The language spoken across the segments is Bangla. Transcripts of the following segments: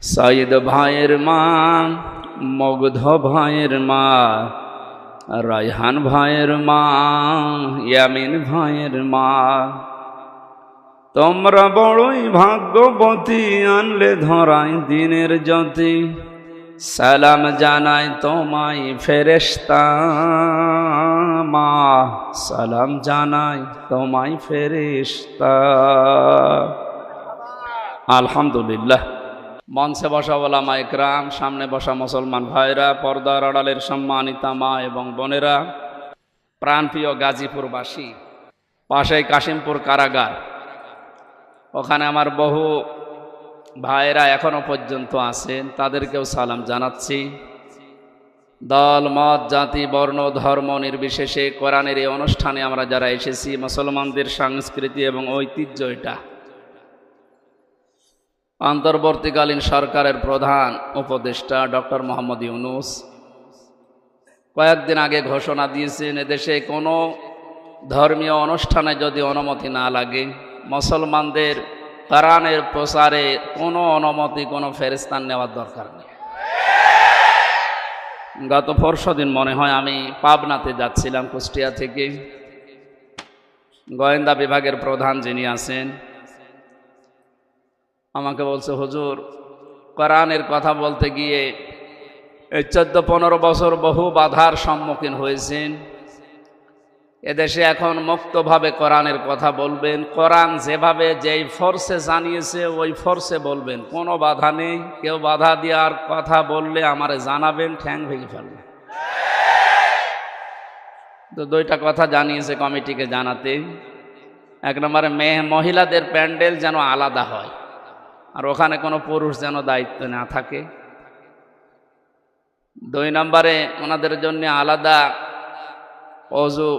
সাইদ ভাইয়ের মা, মগধ ভাইয়ের মা, রায়হান ভাইয়ের মা, ইয়ামিন ভাইয়ের মা, তোমরা বড়ই ভাগ্যবতী, আনলে ধরাই দিনের জ্যোতি। সালাম জানাই তোমায় ফেরেশতা মা, সালাম জানাই তোমায় ফেরেশতা। আলহামদুলিল্লাহ। মঞ্চে বসা ওলামা ইকরাম, সামনে বসা মুসলমান ভাইরা, পর্দার আড়ালের সম্মানিতা মা এবং বোনেরা, প্রাণপ্রিয় গাজীপুরবাসী, পাশেই কাশিমপুর কারাগার, ওখানে আমার বহু ভাইরা এখনো পর্যন্ত আছেন, তাদেরকেও সালাম জানাচ্ছি। দল মত জাতি বর্ণ ধর্ম নির্বিশেষে কোরআনের এই অনুষ্ঠানে আমরা যারা এসেছি, মুসলমানদের সংস্কৃতি এবং ঐতিহ্য এটা। অন্তর্বর্তীকালীন সরকারের প্রধান উপদেষ্টা ডক্টর মোহাম্মদ ইউনূস কয়েকদিন আগে ঘোষণা দিয়েছেন, এদেশে কোনো ধর্মীয় অনুষ্ঠানে যদি অনুমতি না লাগে, মুসলমানদের কোরআনের প্রচারে কোনো অনুমতি কোনো ফেরেশতার নেওয়ার দরকার নেই। গত পরশুদিন মনে হয় আমি পাবনাতে যাচ্ছিলাম কুষ্টিয়া থেকে, গোয়েন্দা বিভাগের প্রধান যিনি আছেন আমাকে বলছে, হুজুর কোরআনের কথা বলতে গিয়ে এই 14-15 বছর বহু বাধার সম্মুখীন হয়েছেন, এদেশে এখন মুক্তভাবে কোরআনের কথা বলবেন, কোরআন যেভাবে যেই ফোর্সে জানিয়েছে ওই ফোর্সে বলবেন, কোনো বাধা নেই। কেউ বাধা দেওয়ার কথা বললে আমারে জানাবেন, ঠ্যাং ভেঙে ফেলবেন। তো দুইটা কথা জানিয়েছে কমিটিকে জানাতে। এক নম্বরে মহিলাদের প্যান্ডেল যেন আলাদা হয়, আর ওখানে কোনো পুরুষ যেন দায়িত্ব না থাকে। 2 নম্বরে ওনাদের জন্য আলাদা অজু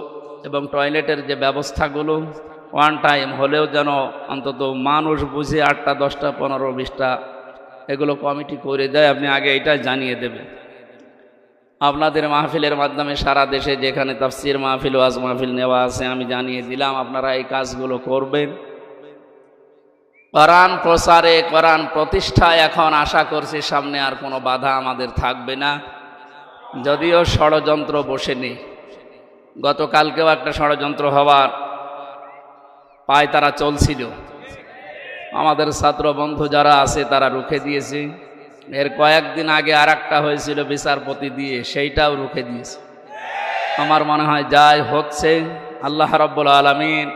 এবং টয়লেটের যে ব্যবস্থাগুলো ওয়ান টাইম হলেও যেন অন্তত মানুষ বুঝে 8টা 10টা 15 20টা এগুলো কমিটি করে দেয়। আপনি আগে এটাই জানিয়ে দেবেন। আপনাদের মাহফিলের মাধ্যমে সারা দেশে যেখানে তাফসির মাহফিল, ওয়াজ মাহফিল নেওয়া আছে আমি জানিয়ে দিলাম, আপনারা এই কাজগুলো করবেন। কোরআন প্রচারে, কোরআন প্রতিষ্ঠায় এখন আশা করছি সামনে আর কোনো বাধা আমাদের থাকবে না, যদিও ষড়যন্ত্র বসে নেই। গতকালকেও একটা ষড়যন্ত্র হওয়ার পায় তারা চলছিল, আমাদের ছাত্র বন্ধু যারা আছে তারা রুখে দিয়েছে। এর কয়েকদিন আগে আর একটা হয়েছিল বিচারপতি দিয়ে, সেইটাও রুখে দিয়েছে। আমার মনে হয় যাই হচ্ছে, আল্লাহ রাব্বুল আলামিন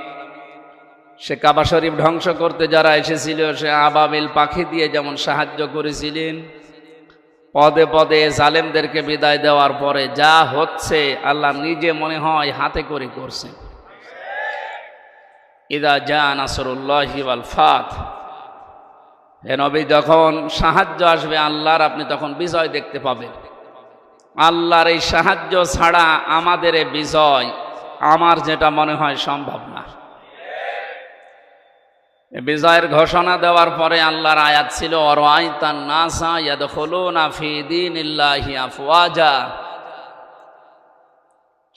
সে কাবা শরীফ ধ্বংস করতে যারা এসেছিল, সে আবাবিল পাখি দিয়ে যেমন সাহায্য করেছিলেন, পদে পদে জালেমদেরকে বিদায় দেওয়ার পরে যা হচ্ছে আল্লাহ নিজে মনে হয় হাতে করে করছে। ইদা জা নাসরুল্লাহি ওয়াল ফাত, হে নবী, যখন সাহায্য আসবে আল্লাহর, আপনি তখন বিজয় দেখতে পাবেন। আল্লাহর এই সাহায্য ছাড়া আমাদের এই বিজয় আমার যেটা মনে হয় সম্ভব না। বিজয়ের ঘোষণা দেওয়ার পরে আল্লাহর আয়াত ছিল, আরাআইতান নাসা ইয়াদখুলুনা ফি দীনিল্লাহি আফওয়াজা।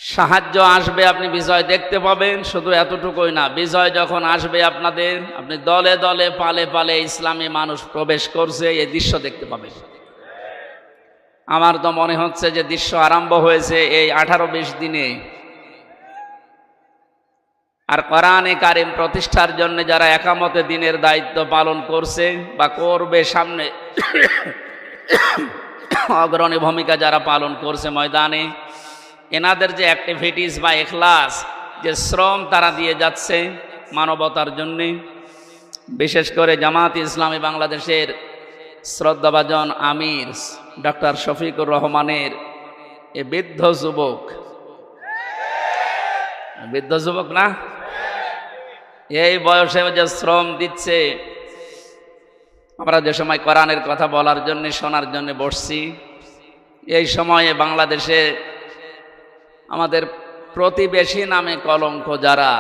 সাহায্য আসবে, আপনি বিজয় দেখতে পাবেন। শুধু এতটুকুই না, বিজয় যখন আসবে আপনাদের, আপনি দলে দলে পালে পালে ইসলামী মানুষ প্রবেশ করছে, এই দৃশ্য দেখতে পাবেন। আমার তো মনে হচ্ছে যে দৃশ্য আরম্ভ হয়েছে এই 18-20 দিনে। আর কোরআনে কারিম প্রতিষ্ঠার জন্য যারা একামতে দিনের দায়িত্ব পালন করছে বা করবে সামনে, অগ্রণী ভূমিকা যারা পালন করছে ময়দানে, এনাদের যে অ্যাক্টিভিটিস বা ইখলাস, যে শ্রম তারা দিয়ে যাচ্ছে মানবতার জন্যে, বিশেষ করে জামাত ইসলামী বাংলাদেশের শ্রদ্ধাভাজন আমির ডক্টর শফিকুর রহমানের এ বৃদ্ধ যুবক না, এই বয়সে যে শ্রম দিচ্ছে। আমরা যে সময় কোরআনের কথা বলার জন্য, শোনার জন্য বসছি, এই সময়ে বাংলাদেশে আমাদের প্রতিবেশী নামে কলঙ্ক যারা,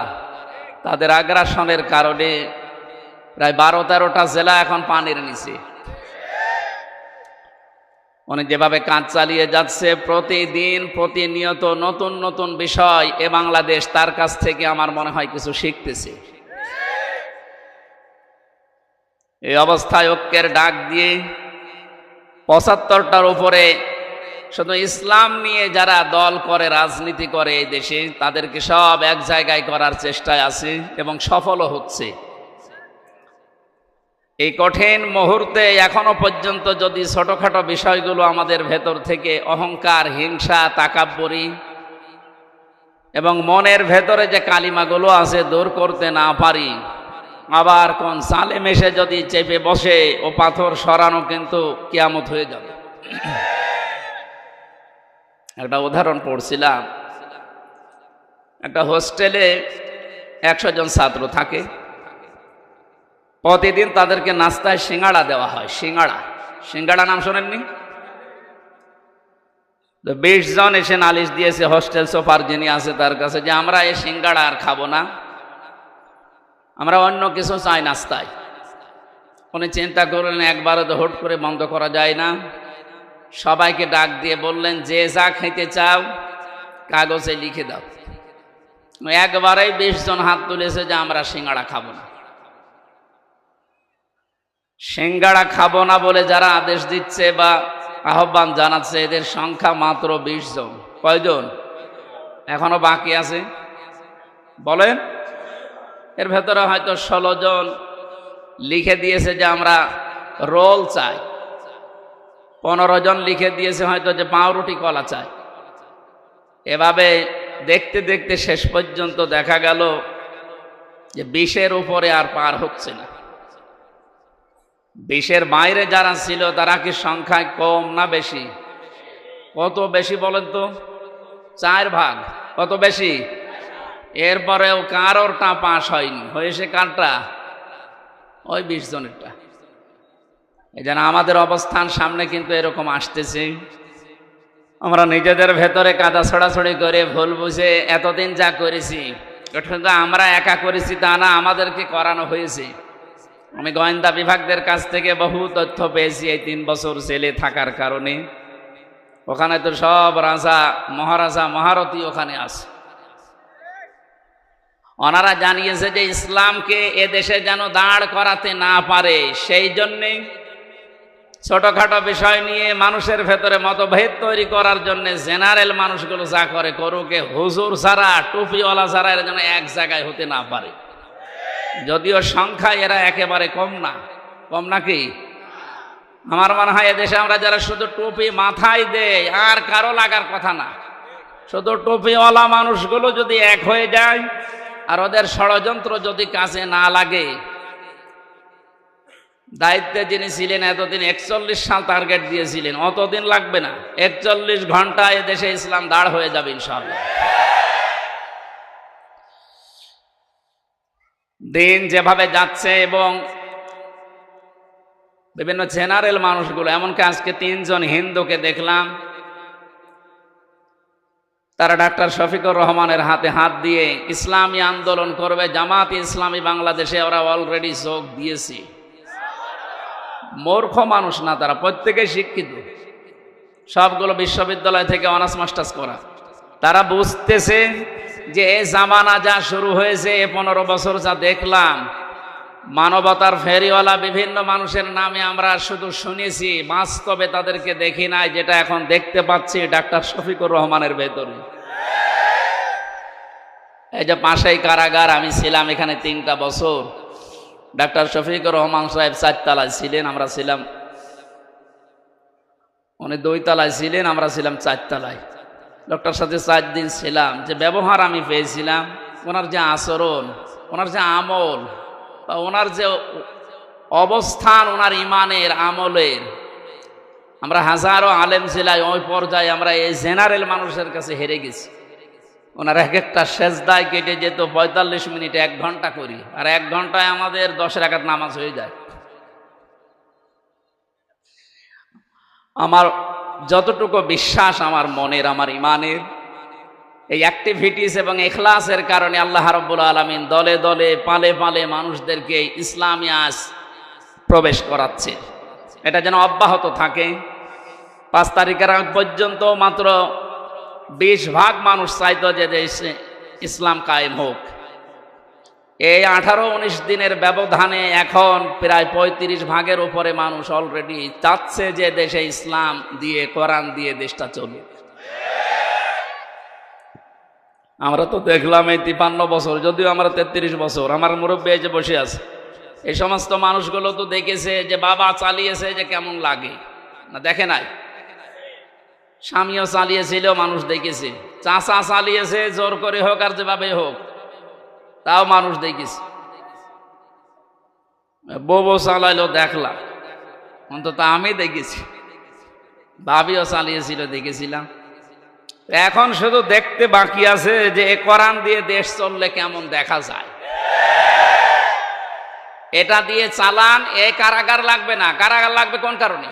তাদের আগ্রাসনের কারণে প্রায় 12-13টা জেলা এখন পানির নিচে। উনি যেভাবে কাজ চালিয়ে যাচ্ছে, প্রতিদিন প্রতিনিয়ত নতুন নতুন বিষয়, এ বাংলাদেশ তার কাছ থেকে আমার মনে হয় কিছু শিখতেছে। এই অবস্থায় ঐক্যের ডাক দিয়ে ৭৫টার উপরে শুধু ইসলাম নিয়ে যারা দল করে, রাজনীতি করে এই দেশে, তাদেরকে সব এক জায়গায় করার চেষ্টায় আছে এবং সফলও হচ্ছে। এই কঠিন মুহূর্তে এখনো পর্যন্ত যদি ছোটখাটো বিষয়গুলো আমাদের ভেতর থেকে অহংকার, হিংসা, তাকাব্বুরি এবং মনের ভেতরে যে কালিমাগুলো আছে দূর করতে না পারি, আবার কোন জালেম এসে যদি চেপে বসে ও পাথর সরানো কিন্তু কিয়ামত হয়ে যাবে। একটা উদাহরণ পড়ছিলাম, একটা হোস্টেলে 100 জন ছাত্র থাকে। প্রতিদিন তাদেরকে নাস্তায় সিঙ্গাড়া দেওয়া হয়। সিঙ্গাড়া নাম শোনেননি? তো 20 জন এসে নালিশ দিয়েছে হোস্টেল সুপার যিনি আছে তার কাছে যে আমরা এই সিঙ্গাড়া আর খাবো না, আমরা অন্য কিছু চাই নাস্তায়। উনি চিন্তা করলেন একবারে তো হুট করে বন্ধ করা যায় না। সবাইকে ডাক দিয়ে বললেন, যে যা খেতে চাও কাগজে লিখে দাও। একবারেই 20 জন হাত তুলেছে যে আমরা সিঙ্গাড়া খাবো না। সিঙ্গাড়া খাবো না বলে যারা আদেশ দিচ্ছে বা আহ্বান জানাচ্ছে, এদের সংখ্যা মাত্র 20 জন। কয়জন এখনো বাকি আছে বলেন? এর ভেতরে হয়তো 16 জন লিখে দিয়েছে যে আমরা রোল চাই, 15 জন লিখে দিয়েছে হয়তো যে পাউরুটি কলা চাই। এভাবে দেখতে দেখতে শেষ পর্যন্ত দেখা গেল যে 20-এর উপরে আর পার হচ্ছে না। 20-এর বাইরে যারা ছিল তারা কি সংখ্যায় কম না বেশি? কত বেশি বলেন তো? 4 ভাগ। কত বেশি? এরপরেও কারোরটা পাস হয়নি, হয়েছে কারটা? ওই 20 জনেরটা। এই জন্য আমাদের অবস্থান সামনে কিন্তু এরকম আসতেছে। আমরা নিজেদের ভেতরে কাদা ছড়াছড়ি করে ভুল বুঝে এতদিন যা করেছি ওটা আমরা একা করেছি তা না, আমাদেরকে করানো হয়েছে। আমি গোয়েন্দা বিভাগদের কাছ থেকে বহু তথ্য পেয়েছি এই 3 বছর জেলে থাকার কারণে। ওখানে তো সব রাজা, মহারাজা, মহারথী ওখানে আছে। ওনারা জানিয়েছে যে ইসলামকে এ দেশে যেন দাঁড় করাতে না পারে, সেই জন্যে ছোটখাটো বিষয় নিয়ে মানুষের ভেতরে মতভেদ তৈরি করার জন্য জেনারেল মানুষগুলো যা করে করুক, হুজুর ছাড়া, টুপিওয়ালা ছাড়া এরা যেন এক জায়গায় হতে না পারে। যদিও সংখ্যায় এরা একেবারে কম না। কম নাকি? আমার মনে হয় এদেশে আমরা যারা শুধু টুপি মাথায় দেয় আর কারো লাগার কথা না, শুধু টুপিওয়ালা মানুষগুলো যদি এক হয়ে যায় আর ওদের ষড়যন্ত্র যদি কাজে না লাগে। দায়িত্বে যিনি ছিলেন এতদিন 41 সাল টার্গেট দিয়েছিলেন, অতদিন লাগবে না, 41 ঘন্টায় এদেশে ইসলাম দাঁড় হয়ে যাবে ইনশাআল্লাহ। দিন যেভাবে যাচ্ছে এবং বিভিন্ন জেনারেল মানুষগুলো, এমনকি আজকে 3 জন হিন্দুকে দেখলাম, তারা ডাক্তার শফিকুর রহমানের হাতে হাত দিয়ে ইসলামী আন্দোলন করবে, জামাত ইসলামী বাংলাদেশে ওরা অলরেডি যোগ দিয়েছে। মূর্খ মানুষ না তারা, প্রত্যেকেই শিক্ষিত, সবগুলো বিশ্ববিদ্যালয় থেকে অনার্স মাস্টার্স করা। তারা বুঝতেছে যে এই জামানা যা শুরু হয়েছে, 15 বছর যা দেখলাম, মানবতার ফেরিওয়ালা বিভিন্ন মানুষের নামে আমরা শুধু শুনেছি, বাস্তবে তাদেরকে দেখি নাই, যেটা এখন দেখতে পাচ্ছি ডাক্তার শফিকুর রহমানের ভেতরে। এই যে পাশেই কারাগার, আমি ছিলাম এখানে 3টা বছর। ডাক্তার শফিকুর রহমান সাহেব 4 তলায় ছিলেন, আমরা ছিলাম, উনি 2 তলায় ছিলেন, আমরা ছিলাম 4 তলায়। ডক্টর সাথে 4 দিন ছিলাম। যে ব্যবহার আমি পেয়েছিলাম, ওনার যে আচরণ, ওনার যে আমল, বা ওনার যে অবস্থান, ওনার ইমানের আমলের, আমরা হাজারো আলেম ছিলাই, ওই পর্যায়ে আমরা এই জেনারেল মানুষের কাছে হেরে গেছি। ওনার এক একটা সেজদায় কেটে যেত 45 মিনিট, 1 ঘন্টা করি, আর 1 ঘন্টায় আমাদের 10 রাকাত নামাজ হয়ে যায়। আমার যতটুকু বিশ্বাস আমার মনের, আমার ইমানের, এই অ্যাক্টিভিটিস এবং ইখলাসের কারণে আল্লাহ রাব্বুল আলামিন দলে দলে, পালে পালে মানুষদেরকে ইসলামী আজ প্রবেশ করাচ্ছে। এটা যেন অব্যাহত থাকে। 5 তারিখের আগ পর্যন্ত মাত্র 20 ভাগ মানুষ চাইতো যে দেশে ইসলাম কায়েম হোক। এই 18-19 দিনের ব্যবধানে এখন প্রায় 35 ভাগের উপরে মানুষ অলরেডি চাচ্ছে যে দেশে ইসলাম দিয়ে, কোরআন দিয়ে দেশটা চলুক। আমরা তো দেখলাম এই 53 বছর, যদিও আমরা 33 বছর, আমার মুরব্বী যে বসে আছে, এই সমস্ত মানুষগুলো তো দেখেছে যে বাবা চালিয়েছে যে কেমন লাগে, না দেখে নাই? স্বামীও চালিয়েছিল, মানুষ দেখেছে। চাচা চালিয়েছে, জোর করে হোক আর যেভাবে হোক, তাও মানুষ দেখেছে। বউ চালাইলো, দেখলাম, অন্তত আমি দেখেছি। ভাবিও চালিয়েছিল, দেখেছিলাম। এখন শুধু দেখতে বাকি আছে যে এ কোরআন দিয়ে দেশ চললে কেমন দেখা যায়। এটা দিয়ে চালান, এ কারাগার লাগবে না। কারাগার লাগবে কোন কারণে?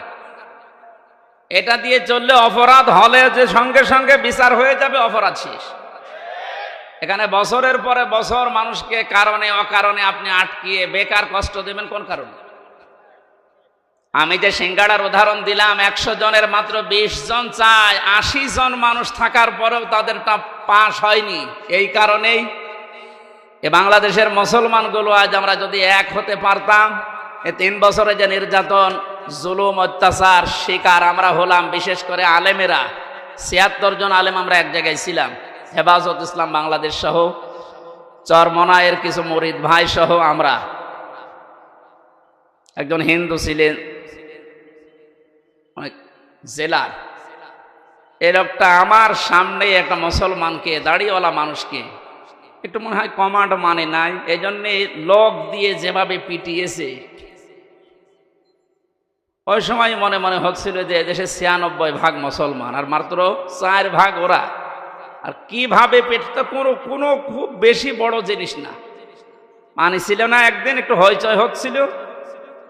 এটা দিয়ে চললে অপরাধ হলে যে সঙ্গে সঙ্গে বিচার হয়ে যাবে, অপরাধ শেষ। এখানে বছরের পরে বছর মানুষকে কারণে অকারণে আপনি আটকিয়ে বেকার কষ্ট দেবেন কোন কারণে? আমি যে সিঙ্গাড়ার উদাহরণ দিলাম, 100 জনের মাত্র 20 জন চায়, 80 জন মানুষ থাকার পরেও তাদেরটা পাস হয়নি। এই কারণেই এ বাংলাদেশের মুসলমানগুলো আজ আমরা যদি এক হতে পারতাম, এ 3 বছরে যে নির্যাতন, জুলুম, অত্যাচার শিকার আমরা হলাম, বিশেষ করে আলেমেরা, 76 জন আলেম আমরা এক জায়গায় ছিলাম, হেফাজত ইসলাম বাংলাদেশ সহ, চরমনায়ের কিছু মুরিদ ভাই সহ আমরা। একজন হিন্দু ছিলেন জেলার, এই লোকটা আমার সামনে একটা মুসলমানকে, দাড়িওয়ালা মানুষকে একটু মনে হয় কমান্ড মানে নাই, এই জন্যে লোক দিয়ে যেভাবে পিটিয়েছে, ওই সময় মনে মনে হচ্ছিল যে এদেশে 96 ভাগ মুসলমান আর মাত্র 4 ভাগ ওরা। আর কিভাবে পেটটা কোনো খুব বেশি বড় জিনিস না, মানিছিল না। একদিন একটু হইচই হচ্ছিল,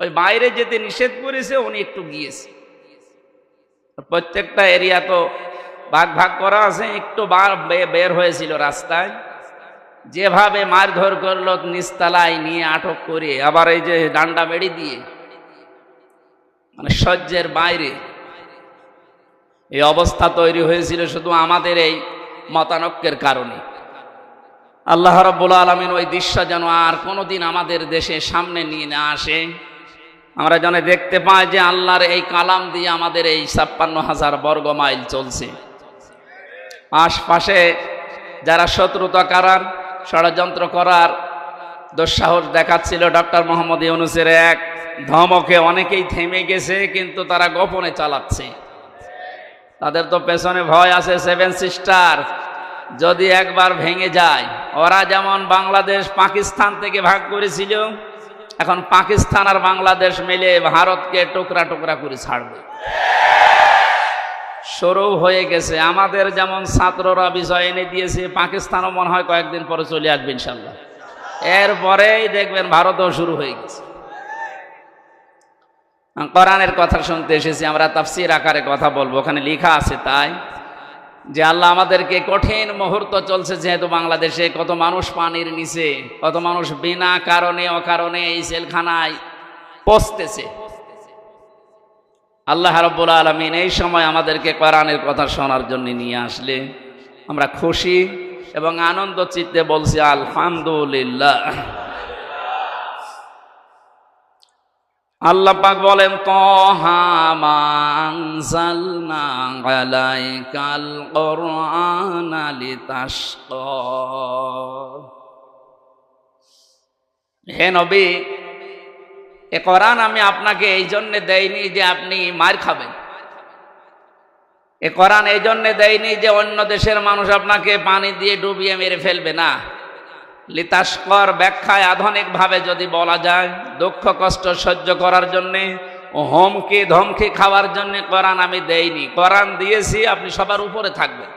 ওই বাইরে যেতে নিষেধ করেছে, উনি একটু গিয়েছে। প্রত্যেকটা এরিয়া তো ভাগ ভাগ করা আছে, একটু বের হয়েছিল রাস্তায়, যেভাবে মারধর করলো, নিচতলায় নিয়ে আটক করে, আবার এই যে ডান্ডা বেড়ি দিয়ে, মানে সহ্যের বাইরে। এই অবস্থা তৈরি হয়েছিল শুধু আমাদের এই মতানক্যের কারণে। আল্লাহ রাব্বুল আলামিন ওই দৃশ্য যেন আর কোনোদিন আমাদের দেশে সামনে নিয়ে না আসে। আমরা যেন দেখতে পাই যে আল্লাহর এই কালাম দিয়ে আমাদের এই 56,000 বর্গ মাইল চলছে। আশপাশে যারা শত্রুতা করার, ষড়যন্ত্র করার দুঃসাহস দেখাচ্ছিল, ডক্টর মোহাম্মদ ইউনূসের এক ধমকে অনেকেই থেমে গেছে, কিন্তু তারা গোপনে চালাচ্ছে। তাদের তো পেছনে ভয় আছে 7 সিস্টার, যদি একবার ভেঙে যায়। ওরা যেমন বাংলাদেশ পাকিস্তান থেকে ভাগ করেছিল, এখন পাকিস্তান আর বাংলাদেশ মিলে ভারতকে টুকরা টুকরা করে ছাড়বে। শুরু হয়ে গেছে। আমাদের যেমন ছাত্ররা বিষয় এনে দিয়েছে, পাকিস্তানও মনে হয় কয়েকদিন পরে চলে আসবে ইনশাল্লাহ। এরপরেই দেখবেন ভারতও শুরু হয়ে গেছে। কোরআনের কথা শুনতে এসেছি, আমরা তাফসীর আকারে কথা বলবো। ওখানে লেখা আছে তাই যে আল্লাহ আমাদেরকে, কঠিন মুহূর্ত চলছে যেহেতু বাংলাদেশে, কত মানুষ পানির নিচে, কত মানুষ বিনা কারণে অকারণে এই জেলখানায় পচতেছে। আল্লাহ রাব্বুল আলামিন এই সময় আমাদেরকে কোরআনের কথা শোনার জন্য নিয়ে আসলে আমরা খুশি এবং আনন্দ চিত্তে বলছি আলহামদুলিল্লাহ। আল্লাহ পাক বলেন, তাহা মা আনজালনা আলাইকাল কুরআনা লিতাশকা। হে নবী, এ কোরআন আমি আপনাকে এই জন্য দেইনি যে আপনি মার খাবেন। এ কোরআন এই জন্য দেয়নি যে অন্য দেশের মানুষ আপনাকে পানি দিয়ে ডুবিয়ে মেরে ফেলবে না। লিতাশকর ব্যাখ্যায় আধুনিকভাবে যদি বলা যায়, দুঃখ কষ্ট সহ্য করার জন্যে, হুমকি ধমকি খাওয়ার জন্য কোরআন আমি দেইনি। কোরআন দিয়েছি আপনি সবার উপরে থাকবেন।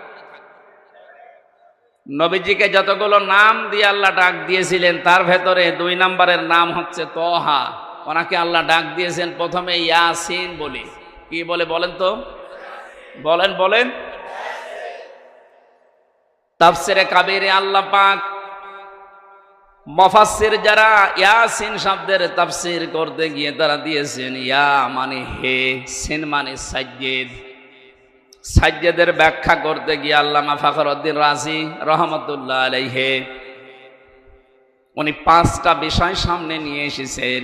নবীজিকে যতগুলো নাম দিয়ে আল্লাহ ডাক দিয়েছিলেন, তার ভেতরে 2 নম্বরের নাম হচ্ছে তহা। ওনাকে আল্লাহ ডাক দিয়েছেন প্রথমে ইয়াসিন বলে। কি বলে বলেন তো? বলেন। তাফসিরে কাবীরে আল্লাহ পাক মুফাসসির যারা ইয়াসিন শব্দের তাফসীর করতে গিয়ে তারা দিয়েছেন ইয়া মানে হে, সিন মানে সাজ্জেদ। সাজ্জেদের ব্যাখ্যা করতে গিয়ে আল্লামা ফখরউদ্দীন রাজি রহমাতুল্লাহ আলাইহি উনি 5টা বিষয় সামনে নিয়ে এসেছেন।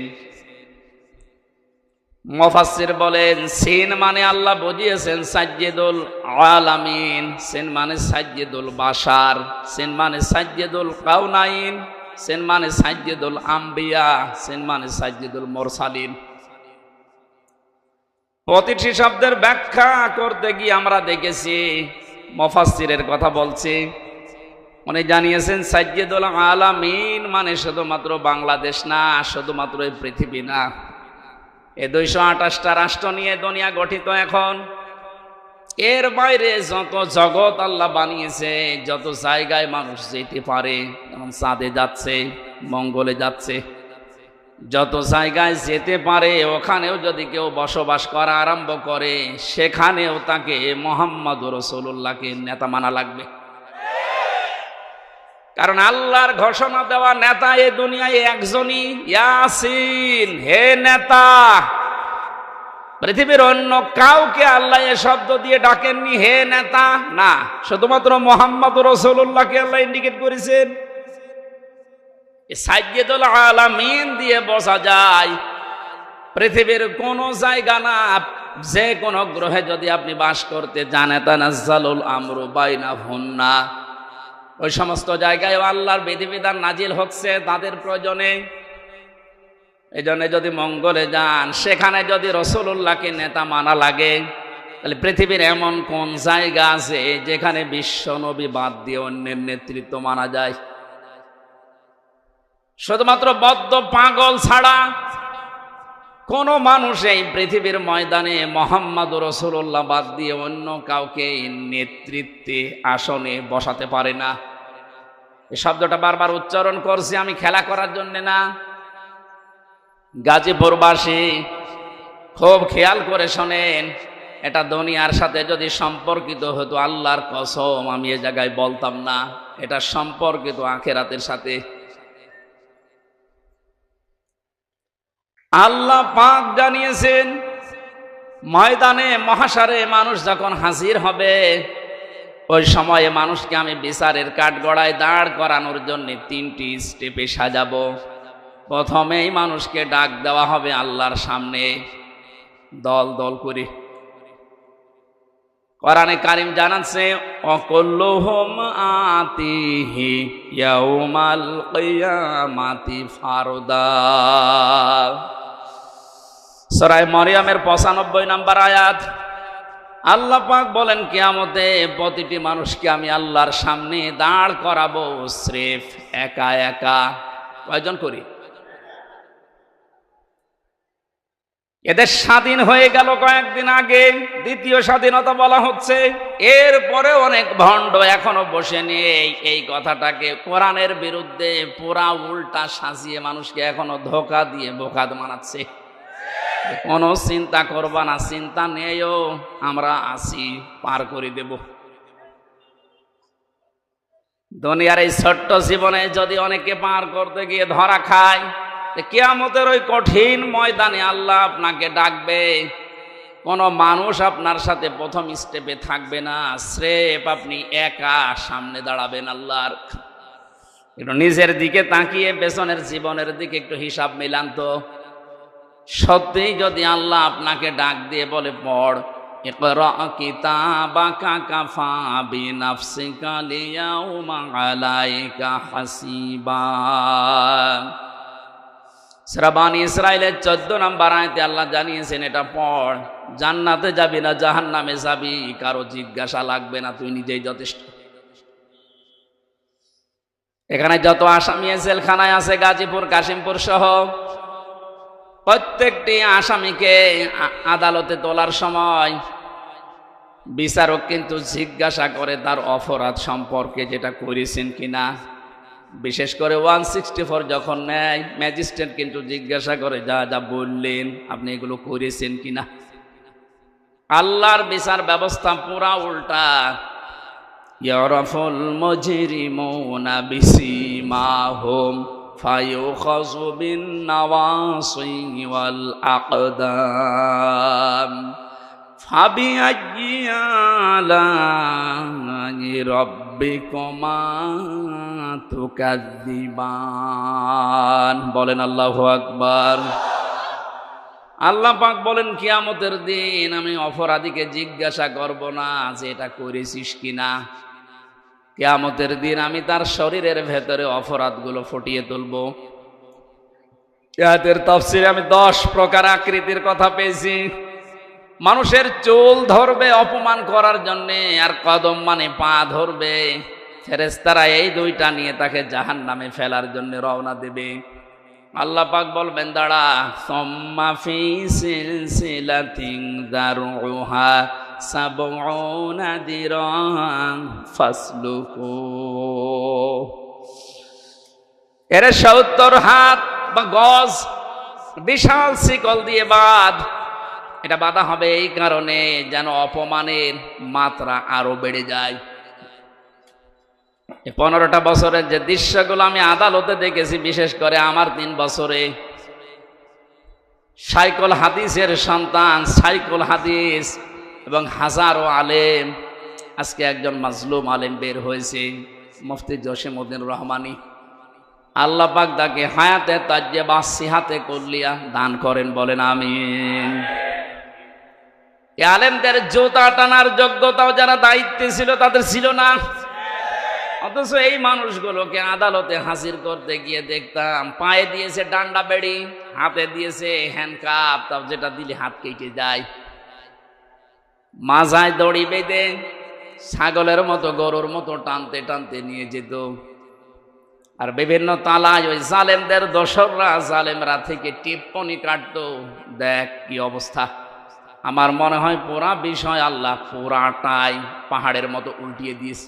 মুফাসসির বলেন সিন মানে আল্লাহ বুঝিয়েছেন সাজ্জিদুল আলামিন, সিন মানে সাজ্জিদুল বাশার, সিন মানে সাজ্জিদুল কাউনাইন, সিন মানে সাজ্জিদুল আম্বিয়া, সিন মানে সাজ্জিদুল মুরসালিন। প্রতিটি শব্দের ব্যাখ্যা করতে গিয়ে আমরা দেখেছি, মুফাসসিরের কথা বলছি, উনি জানিয়েছেন সাজ্জিদুল আলামিন মানে শুধুমাত্র বাংলাদেশ না, শুধুমাত্র এই পৃথিবী না, এই 228টা রাষ্ট্র নিয়ে দুনিয়া গঠিত এখন। এর বাইরে যত জগৎ আল্লাহ বানিয়েছে, যত জায়গায় মানুষ যেতে পারে, যেমন চাঁদে যাচ্ছে, মঙ্গলে যাচ্ছে, যত জায়গায় যেতে পারে ওখানেও যদি কেউ বসবাস করা আরম্ভ করে, সেখানেও তাকে মুহাম্মদুর রাসূলুল্লাহকে নেতা মানা লাগবে। কারণ আল্লাহর ঘোষণা দেওয়া নেতা এই দুনিয়ায় একজনই, ইয়াসিন, হে নেতা। পৃথিবীর অন্য কাউকে আল্লাহ এ শব্দ দিয়ে ডাকেননি, হে নেতা, না, শুধুমাত্র মুহাম্মদুর রাসূলুল্লাহকে আল্লাহ ইন্ডিকেট করেছেন। সাজ্জিদুল আলামিন দিয়ে বোঝা যায় পৃথিবীর কোন জায়গা না, যে কোনো গ্রহে যদি আপনি বাস করতে যান, তানাজ্জালুল আমরু বাইনাহুন্না, ওই সমস্ত জায়গায় আল্লাহর বিধিবিধান নাজিল হচ্ছে তাদের প্রয়োজনে। এই জন্য যদি মঙ্গলে যান, সেখানে যদি রাসূলুল্লাহকে নেতা মানা লাগে, তাহলে পৃথিবীর এমন কোন জায়গা আছে যেখানে বিশ্ব নবী বাদ দিয়ে অন্যের নেতৃত্ব মানা যায়? শুধুমাত্র বদ্ধ পাগল ছাড়া কোন মানুষ এই পৃথিবীর ময়দানে মুহাম্মদুর রাসূলুল্লাহ বাদ দিয়ে অন্য কাউকে নেতৃত্বে আসনে বসাতে পারে না। এই শব্দটা বারবার উচ্চারণ করছি আমি খেলা করার জন্য না। গাজীপুরবাসী খুব খেয়াল করে শোনেন, এটা দুনিয়ার সাথে যদি সম্পর্কিত হতো, আল্লাহর কসম আমি এ জায়গায় বলতাম না, এটা সম্পর্কিত আখিরাতের সাথে। আল্লাহ পাক জানিয়েছেন ময়দানে মহাশারে মানুষ যখন হাজির হবে, ওই সময়ে মানুষকে আমি বিচারের কাঠগড়ায় দাঁড় করানোর জন্য 3টি স্টেপে সাজাবো। প্রথমেই মানুষকে ডাক দেওয়া হবে আল্লাহর সামনে দল দল করে। কোরআনে কারীম জানাচ্ছে অকুল্লুহুম আতিহি ইয়াউমাল কিয়ামাতি ফারদা। সূরা মরিয়মের 95 নম্বর আয়াত। আল্লাহ পাক বলেন কিয়ামতে প্রতিটি মানুষকে আমি আল্লাহর সামনে দাঁড় করাবো স্রেফ একা একা। কয়জন করি? এদের স্বাধীন হয়ে গেল কয়েকদিন আগে, দ্বিতীয় স্বাধীনতা বলা হচ্ছে। এরপরে অনেক ভণ্ড এখনো বসে নেই এই কথাটাকে কোরআনের বিরুদ্ধে পুরা উল্টা সাজিয়ে মানুষকে এখনো ধোঁকা দিয়ে বোকা বানাচ্ছে। কোনো চিন্তা করবা না, চিন্তা নেইও, আমরা আছি, পার করে দেব। দুনিয়ার এই ছোট্ট জীবনে যদি অনেকে পার করতে গিয়ে ধরা খায়, কিয়ামতের ওই কঠিন ময়দানে আল্লাহ আপনাকে ডাকবে, কোন মানুষ আপনার সাথে প্রথম স্টেপে থাকবে না, স্রেফ আপনি একা সামনে দাঁড়াবেন আল্লাহর। একটু নিজের দিকে তাকিয়ে পেছনের জীবনের দিকে একটু হিসাব মিলান তো। সত্যিই যদি আল্লাহ আপনাকে ডাক দিয়ে বলে পড়, ইকরা কিতাবাকা কাফা বিনাফসিকা লিয়াউমা আলাইকা হাসিবা। সূরা বানী ইসরাঈলের 14 নম্বর আয়াতে আল্লাহ জানিয়েছেন এটা পড়, জান্নাতে যাবি না জাহান্নামে যাবি কারো জিজ্ঞাসা লাগবে না, তুই নিজেই যথেষ্ট। এখানে যত আসামি জেলখানায় আছে গাজীপুর, কাশিমপুর সহ, প্রত্যেকটি আসামিকে আদালতে তোলার সময় বিচারক কিন্তু জিজ্ঞাসা করে তার অপরাধ সম্পর্কে, যেটা করেছেন কিনা। বিশেষ করে 164 যখন নেয়, ম্যাজিস্ট্রেট কিন্তু জিজ্ঞাসা করে যা যা বললেন আপনি এগুলো করেছেন কিনা। আল্লাহর বিচার ব্যবস্থা পুরা উল্টা। ইয়ারাফুল মুজরিমুনা বিসিমাহুম ফায়ুখাযু বিন নাওয়াসি ওয়াল আকদাম ফাবিআইয়ি আলাই রাব্বিকুমা তুকাযযিবান। বলেন আল্লাহু আকবার। আল্লাহ পাক বলেন কিয়ামতের দিন আমি অপরাধীকে জিজ্ঞাসা করব না যে এটা করেছিস কিনা। কিয়ামতের দিন আমি তার শরীরের ভেতরে অপরাধগুলো ফুটিয়ে তুলব। আয়াতের তাফসীরে আমি 10 প্রকার আকৃতির কথা পেয়েছি। মানুষের চুল ধরবে অপমান করার জন্যে, আর কদম মানে পা ধরবে। ফেরেশতারা এই দুইটা নিয়ে তাকে জাহান্নামে ফেলার জন্য রওনা দেবে। আল্লাহ পাক বলবেন দাঁড়া, সুম্মা ফি সিলসিলাতিন যারউহা সাবউনা দিরান ফাসলুকু। এর 70 হাত বা গজ বিশাল শিকল দিয়ে বাঁধ। এটা বাঁধা হবে এই কারণে যেন অপমানের মাত্রা আরো বেড়ে যায়। 15টা বছরের যে দৃশ্যগুলো আমি আদালতে দেখেছি, বিশেষ করে আমার 3 বছরে, সাইকুল হাদিসের সন্তান সাইকুল হাদিস এবং হাজারো আলেম, আজকে একজন মাজলুম আলেম বের হয়েছে, মুফতি জসিমউদ্দিন রহমানী। আল্লাহ পাক তাকে হায়াতে তাজ্জেবা সিহাতে কুল্লিয়া দান করেন, বলেন আমিন। এই আলেমদের জুতা টানার যোগ্যতাও যারা দায়িত্বে ছিল তাদের ছিল না। অথচ এই মানুষগুলোকে আদালতে হাজির করতে গিয়ে দেখতাম পায়ে দিয়েছে ডান্ডা বেড়ি, হাতে দিয়েছে হ্যান্ডকাপ, তাও যেটা দিলে হাত কেটে যায়। মাজায় দড়ি বেঁধে ছাগলের মতো গরুর মতো টানতে টানতে নিয়ে যেত। আর বিভিন্ন তালায় ওই জালেমদের দোসররা জালেমরা থেকে টিপ্পনি কাটতো। দেখ কি অবস্থা। আমার মনে হয় পুরা বিষয় আল্লাহ পুরাটাই পাহাড়ের মতো উল্টিয়ে দিয়েছে।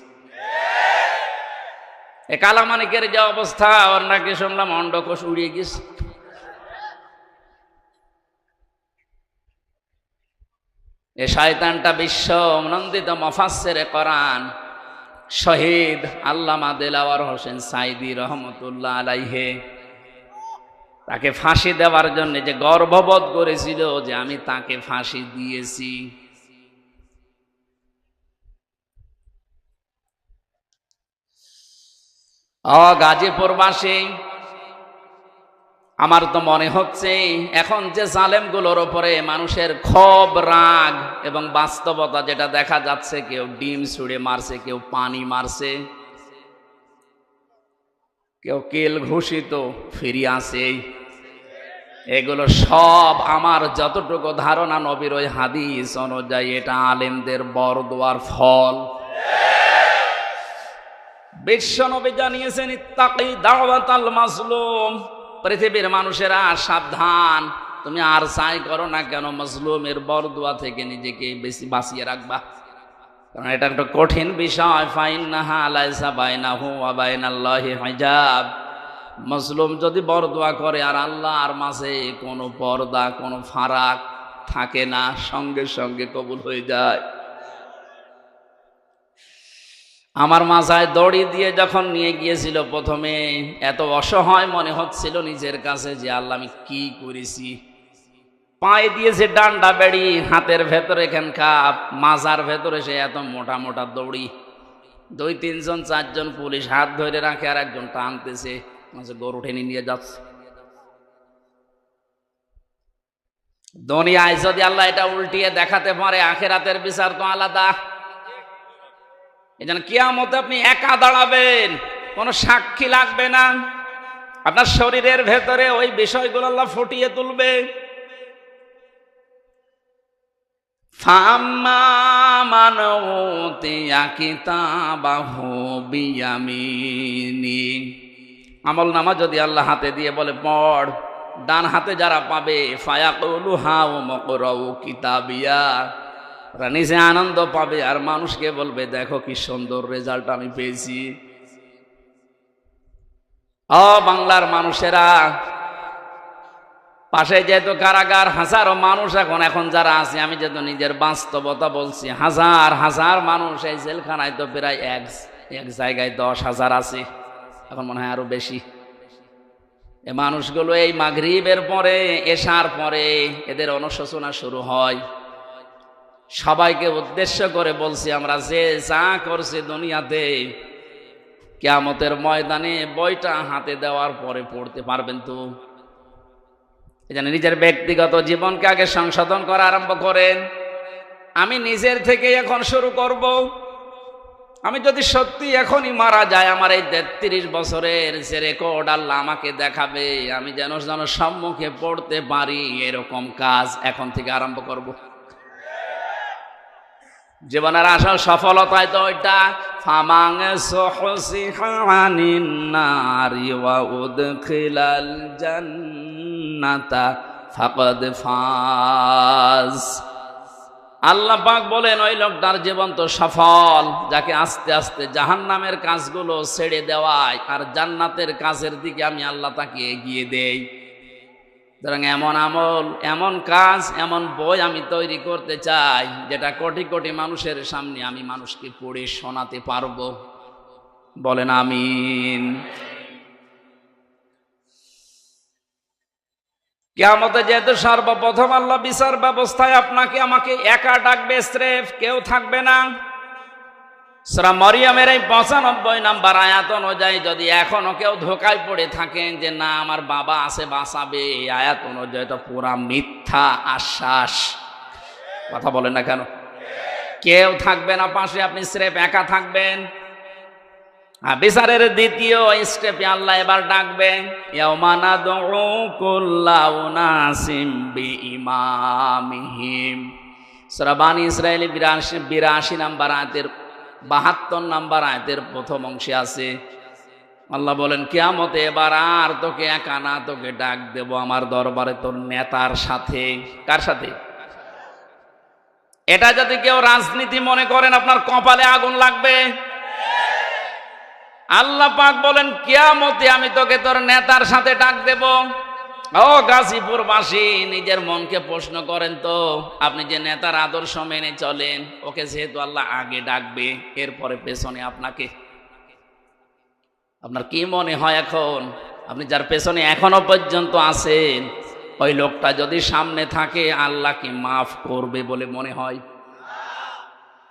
এ কালামানিকের যে অবস্থা, ওর নাকি শুনলাম অন্ডকোষ উড়িয়ে গেছে। এ শয়তানটা বিশ্ব নন্দিত মুফাসসিরে কোরআন শহীদ আল্লামা দেলাওয়ার হোসেন সাইদি রহমতুল্লাহ আলাইহে, তাকে ফাঁসি দেওয়ার জন্য যে গর্ববোধ করেছিল যে আমি তাকে ফাঁসি দিয়েছি। গাজীপুরবাসী, আমার তো মনে হচ্ছে এখন যে জালেমগুলোর ওপরে মানুষের ক্ষোভ, রাগ এবং বাস্তবতা যেটা দেখা যাচ্ছে, কেউ ডিম ছুঁড়ে মারছে, কেউ পানি মারছে, কেউ কিল ঘুষিত ফিরিয়ে আসে। এগুলো সব আমার যতটুকু ধারণা নবীর ওই হাদিস অনুযায়ী এটা আলেমদের বরদোয়ার ফল। বিশ্বনবী জানিয়েছেন ইত্তাকি দাওয়াতাল মাজলুম, পৃথিবীর মানুষেরা সাবধান, তুমি আর চাই করো না কেন মাজলুমের বরদোয়া থেকে নিজেকে বেশি বাঁচিয়ে রাখবা, কারণ এটা একটা কঠিন বিষয়। ফাইন্নাহা লাইসা বাইনাহু ওয়া বাইনাল্লাহি হিজাব। মাজলুম যদি বরদোয়া করে আর আল্লাহর মাঝে কোনো পর্দা, কোনো ফারাক থাকে না, সঙ্গে সঙ্গে কবুল হয়ে যায়। আমার মাথায় দড়ি দিয়ে যখন নিয়ে গিয়েছিল, প্রথমে এত অসহায় মনে হচ্ছিল নিজের কাছে যে আল্লাহ আমি কি করেছি। পায়ে দিয়েছে ডান্ডা বেড়ি, হাতের ভেতরে এখানকার মাজার ভেতরে সে এত মোটা মোটা দড়ি। 2-3 জন 4 জন পুলিশ হাত ধরে রাখে, আর একজন টানতেছে, গরু টেনে নিয়ে যাচ্ছে। দুনিয়ায় যদি আল্লাহ এটা উল্টিয়ে দেখাতে পারে, আখিরাতের বিচার তো আলাদা। এজন্য কিয়ামতে আপনি একা দাঁড়াবেন, কোনো সাক্ষী লাগবে না। আপনার শরীরের ভেতরে ওই বিষয়গুলো আল্লাহ ফুটিয়ে তুলবে। ফাম্মা মান উতিয়া কিতাবাহু বিয়ামিনি, আমল নামা যদি আল্লাহ হাতে দিয়ে বলে পড়, ডান হাতে যারা পাবে ফায়াকুলু হাউ মকরাউ কিতাবিয়া, নিজে আনন্দ পাবে আর মানুষকে বলবে দেখো কি সুন্দর রেজাল্ট আমি পেয়েছি। বাংলার মানুষেরা, পাশে যেহেতু কারাগার, হাজারো মানুষ এখন যারা আছে, আমি যেহেতু নিজের বাস্তবতা বলছি, হাজার হাজার মানুষ এই জেলখানায় তো প্রায় এক জায়গায় 10,000 আছে, এখন মনে হয় আরো বেশি। এই মানুষগুলো এই মাগরিবের পরে, এশার পরে এদের অনুশোচনা শুরু হয়। সবাইকে উদ্দেশ্য করে বলছি, আমরা যে যা করছি দুনিয়াতে, কিয়ামতের ময়দানে বইটা হাতে দেওয়ার পরে পড়তে পারবেন তো? এজন্য নিজের ব্যক্তিগত জীবনকে আগে সংশোধন করা আরম্ভ করেন। আমি নিজের থেকে এখন শুরু করব। আমি যদি সত্যি এখনই মারা যায়, আমার এই 33 বছরের যে রেকর্ড আল্লাহ আমাকে দেখাবে, আমি যেন সম্মুখে পড়তে পারি, এরকম কাজ এখন থেকে আরম্ভ করব। জীবনের আসল সফলতায় তো ওইটা, ফামাং সুহসিহা আনিন নারি ওয়া উদখিলাল জান্নাতা ফাকাদ ফাজ। আল্লাহ পাক বলেন, ওই লোকটার জীবন তো সফল যাকে আস্তে আস্তে জাহান্নামের কাজগুলো ছেড়ে দেওয়ায় আর জান্নাতের কাজের দিকে আমি আল্লাহ তাকে এগিয়ে দেই। সুতরাং এমন আমল, এমন কাজ, এমন বই আমি তৈরি করতে চাই যেটা কোটি কোটি মানুষের সামনে আমি মানুষকে পড়ে শোনাতে পারবো। বলেন আমিন। কিয়ামতে যেহেতু সর্বপ্রথম আল্লাহ বিচার ব্যবস্থায় আপনাকে আমাকে একা ডাকবে, স্রেফ কেউ থাকবে না। সূরা মরিয়মের এই 95 নম্বর আয়াত অনুযায়ী যদি এখনো কেউ ধোকায় পড়ে থাকেন যে না আমার বাবা আছে বাঁচাবে, এই আয়াত অনুযায়ী এটা পুরা মিথ্যা আশ্বাস। কথা বলেন না কেন? কেউ থাকবে না পাশে, আপনি স্রেফ একা থাকবেন। বিচারের দ্বিতীয় স্টেপে আল্লাহ এবার ডাকবেন, ইয়াউমা নাদউ কুল্লা উনাসিম বিইমামিহিম। সূরা বানী ইসরাঈল 82 নম্বর আয়াতের 72 নম্বর আয়াতের প্রথম অংশে আছে। আল্লাহ বলেন, কিয়ামতে এবার আর তোকে একা না, তোকে ডাক দেব আমার দরবারে তোর নেতার সাথে। কার সাথে? এটা যদি কেউ রাজনীতি মনে করেন, আপনার কপালে আগুন লাগবে। আল্লাহ পাক বলেন, কিয়ামতে আমি তোকে তোর নেতার সাথে ডাক দেব। ও গাজীপুরবাসী, নিজের মনকে প্রশ্ন করেন তো, আপনি যে নেতার আদর্শ মেনে চলেন, ওকে যেহেতু আল্লাহ আগে ডাকবে, এরপরে পেছনে আপনাকে, আপনার কি মনে হয় এখন? আপনি যার পেছনে এখনো পর্যন্ত আছেন, ওই লোকটা যদি সামনে থাকে, আল্লাহ কি মাফ করবে বলে মনে হয়?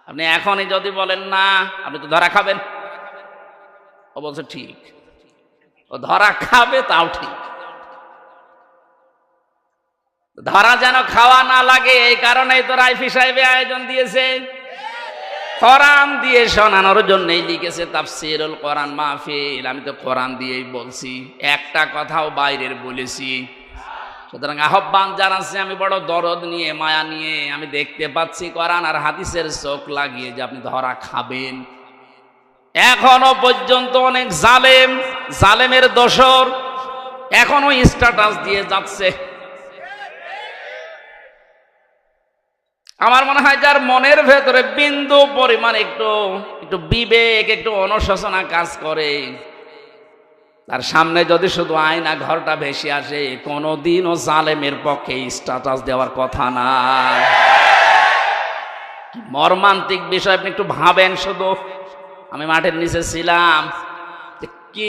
আপনি এখনই যদি বলেন না, আপনি তো ধরা খাবেন। ও বলছে ঠিক, ও ধরা খাবে, তাও ঠিক। ধরা যেন খাওয়া না লাগে, এই কারণেই তো রাইফি সাহেব আয়োজন দিয়েছে। কোরআন দিয়ে শোনানোর জন্যই লিখেছে তাফসীরুল কোরআন মাহফিল। আমি তো কোরআন দিয়েই বলছি, একটা কথাও বাইরের বলেছি। সুতরাং আহ্বান জানাচ্ছি, আমি বড় দরদ নিয়ে, মায়া নিয়ে, আমি দেখতে পাচ্ছি কোরআন আর হাদিসের চোখ লাগিয়ে যে আপনি ধরা খাবেন। এখনো পর্যন্ত অনেক জালেম, জালেমের দোসর এখনো স্ট্যাটাস দিয়ে যাচ্ছে। আমার মনে হয় যার মনের ভেতরে বিন্দু পরিমাণ একটু বিবেক, একটু অনুশোচনা কাজ করে, তার সামনে যদি শুধু আয়না ঘরটা ভেসে আসে, কোনোদিনও জালেমের পক্ষে স্ট্যাটাস দেওয়ার কথা না। মর্মান্তিক বিষয়, আপনি একটু ভাবেন শুধু। আমি মাঠের নিচে ছিলাম, কি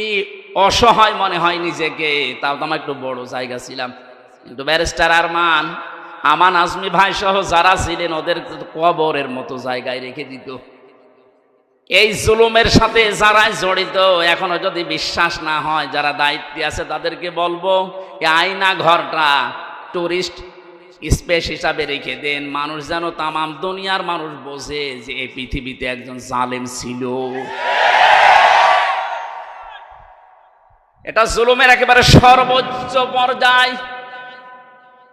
অসহায় মনে হয় নিজেকে, তাও তো আমার একটু বড় জায়গা ছিলাম, কিন্তু ব্যারিস্টার আমান আজমি ভাই সহ যারা ছিলেন, ওদের কবরের মতো জায়গায় রেখে দিত। এই জুলুমের সাথে যারা জড়িত, এখনো যদি বিশ্বাস না হয়, যারা দায়িত্বে আছে তাদেরকে বলবো, এই আয়না ঘরটা টুরিস্ট স্পেস হিসাবে রেখে দেন। মানুষ যেন, তামাম দুনিয়ার মানুষ বোঝে যে এই পৃথিবীতে একজন জালেম ছিল। এটা জুলুমের একেবারে সর্বোচ্চ পর্যায়।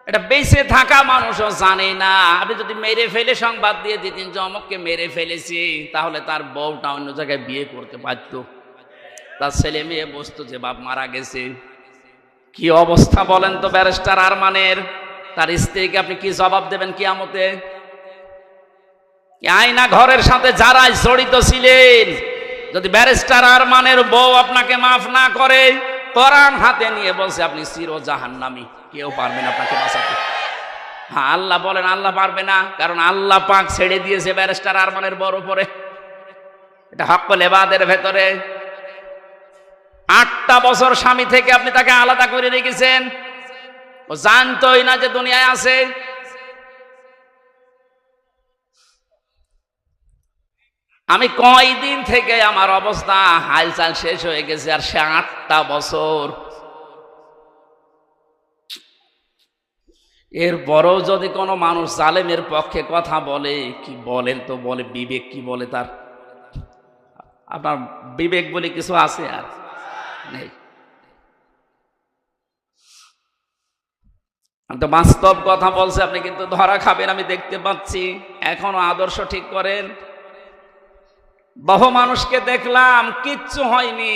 এটা বেঁচে থাকা মানুষও জানে না। আপনি যদি মেরে ফেলে সংবাদ দিয়ে দিতেন যে অমুককে মেরে ফেলেছি, তাহলে তার বউটা অন্য জায়গায় বিয়ে করতে পারত, তার ছেলে মেয়ে বসতো যে বাপ মারা গেছে। কি অবস্থা বলেন তো ব্যারিস্টার আরমানের? তার স্ত্রীকে আপনি কি জবাব দেবেন কিয়ামতে? আয়না ঘরের সাথে যারা জড়িত ছিলেন, যদি ব্যারিস্টার আরমানের বউ আপনাকে মাফ না করে, কোরআন হাতে নিয়ে বলছে আপনি চির জাহান্নামী, কেউ পারবে না আপনাকে বাঁচাতে। হ্যাঁ, আল্লাহ বলেন আল্লাহ পারবে না, কারণ আল্লাহ পাক ছেড়ে দিয়েছে ব্যারিস্টার আরমানের বড় উপরে। এটা হক্কুল ইবাদের ভেতরে 8টা বছর স্বামী থেকে আপনি তাকে আলাদা করে রেখেছেন, ও জানতোই না যে দুনিয়ায় আছে। আমি কয়দিন থেকে আমার অবস্থা হালচাল শেষ হয়ে গেছে, আর সে 8টা বছর। এরপরও যদি কোনো মানুষ জালেমের পক্ষে কথা বলে, কি বলেন তো, বলে বিবেক কি বলে তার? আপনার বিবেক বলে কিছু আছে আর নেই। আমি তো বাস্তব কথা বলছি, আপনি কিন্তু ধরা খাবেন আমি দেখতে পাচ্ছি। এখনো আদর্শ ঠিক করেন। বহু মানুষকে দেখলাম কিচ্ছু হয়নি,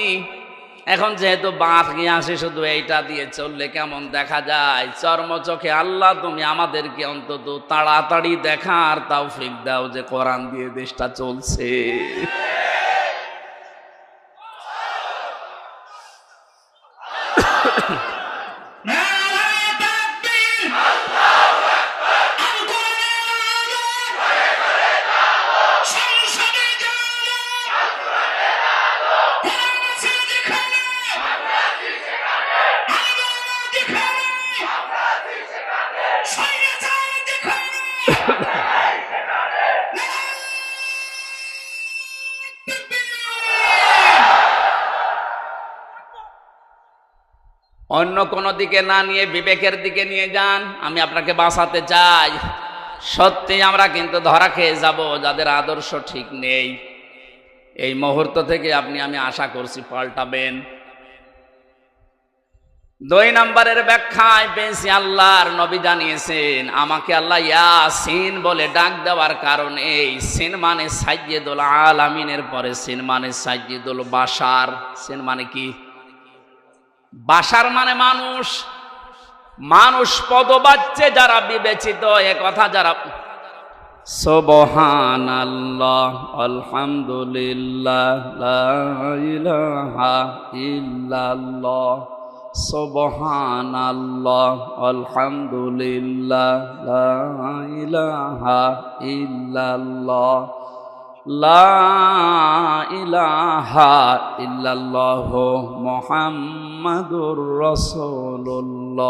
এখন যেহেতু বাঁধ গিয়ে আসে শুধু এইটা দিয়ে চললে কেমন দেখা যায়। চর্মচোখে আল্লাহ তুমি আমাদেরকে অন্তত তাড়াতাড়ি দেখার তৌফিক দাও যে কোরআন দিয়ে দেশটা চলছে। অন্য কোনো দিকে না নিয়ে বিবেকের দিকে নিয়ে যান। আমি আপনাকে বাঁচাতে চাই। সত্যি আমরা কিন্তু ধরা খেয়ে যাব যাদের আদর্শ ঠিক নেই। এই মুহূর্ত থেকে আমি আশা করছি পাল্টাবেন। 2 নম্বরের ব্যাখ্যায় পেয়েছি, আল্লাহর নবী জানিয়েছেন আমাকে আল্লাহ ইয়াসিন বলে ডাক দেওয়ার কারণে, এই সিন মানে সাইয়্যিদুল আলামিনের পরে সিন মানে সাইয়্যিদুল বাশার। সিন মানে কি? বাশার মানে মানুষ। মানুষ পদবাচ্যে যারা বিবেচিত, এ কথা যারা সুবহানাল্লাহ আলহামদুলিল্লাহ লা ইলাহা ইল্লাল্লাহ, সুবহানাল্লাহ আলহামদুলিল্লাহ লা ইলাহা ইল্লাল্লাহ, লা ইলাহা ইল্লাল্লাহ মুহাম্মাদুর রাসূলুল্লাহ।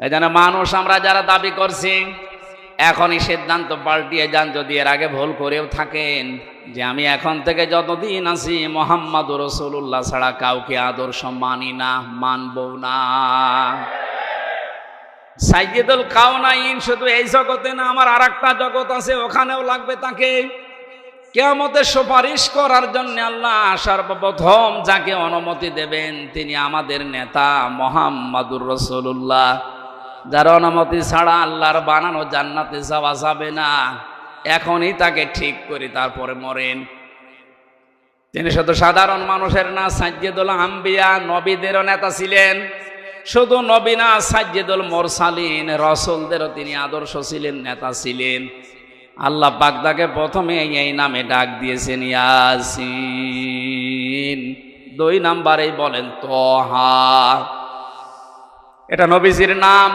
এই জন্য মানুষ আমরা যারা দাবি করছি, এখনই সিদ্ধান্ত পাল্টিয়ে যান যদি এর আগে ভুল করেও থাকেন, যে আমি এখন থেকে যতদিন আছি মুহাম্মাদুর রাসূলুল্লাহ ছাড়া কাউকে আদর্শ মানি না, মানবো না। সাইয়্যিদুল কাওনাইন শুধু এই জগতে না, আমার আরেকটা জগৎ আছে, ওখানেও লাগবে তাকে। কিয়ামতে সুপারিশ করার জন্য আল্লাহ সর্বপ্রথম যাকে অনুমতি দেবেন তিনি আমাদের নেতা মুহাম্মাদুর রাসূলুল্লাহ। যার অনুমতি ছাড়া আল্লাহর বানানো জান্নাতে যাওয়া যাবে না। এখনই তাকে ঠিক করি, তারপরে মরেন। তিনি শুধু সাধারণ মানুষের না, সাইয়্যিদুল আম্বিয়া, নবীদেরও নেতা ছিলেন। শুধু নবী না, সাইয়্যিদুল মুরসালিন, রাসূলদেরও তিনি আদর্শ ছিলেন, নেতা ছিলেন। আল্লাহ পাক তাকে প্রথমে এই নামে ডাক দিয়েছেন, ইয়াসিন। 2 নম্বরেই বলেন তোহা, এটা নবীজির নাম।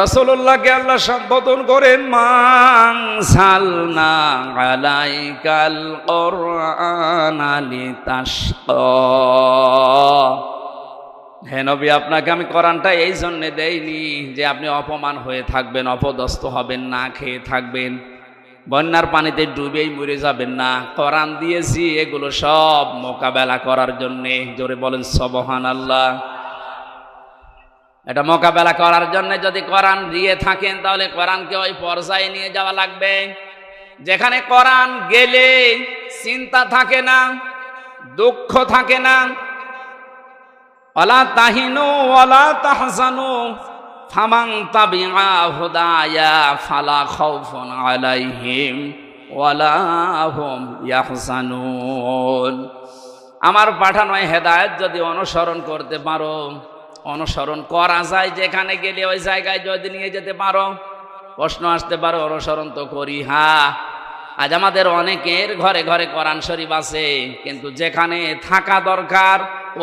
রাসূলুল্লাহকে আল্লাহ সম্বোধন করেন মান সালনা আলাইকাল কুরআনা লিতাশকা। হে নবী, আপনাকে আমি কোরআনটা এই জন্যে দেইনি যে আপনি অপমান হয়ে থাকবেন, অপদস্থ হবেন, না খেয়ে থাকবেন, বন্যার পানিতে ডুবেই মরে যাবেন না। কোরআন দিয়েছি এগুলো সব মোকাবেলা করার জন্যে। জোরে বলেন সুবহানাল্লাহ। এটা মোকাবেলা করার জন্য যদি কোরআন দিয়ে থাকেন, তাহলে কোরআনকে ওই পর্যায়ে নিয়ে যাওয়া লাগবে যেখানে কোরআন গেলে চিন্তা থাকে না, দুঃখ থাকে না। ওয়ালা তাহিনু ওয়ালা তাহজানু ফামান তাবিআ হুদায়া ফালা খাউফুন আলাইহিম ওয়ালা হুম ইয়াহজানুন। আমার পাঠানো হেদায়েত যদি অনুসরণ করতে পারো, অনুসরণ করা যায় যেখানে গেলে ওই জায়গায় যদি নিয়ে যেতে পারো। প্রশ্ন আসতে পারো, অনুসরণ তো করি। হ্যাঁ, আজ আমাদের অনেকের ঘরে ঘরে কোরআন শরীফ আছে, কিন্তু যেখানে থাকা দরকার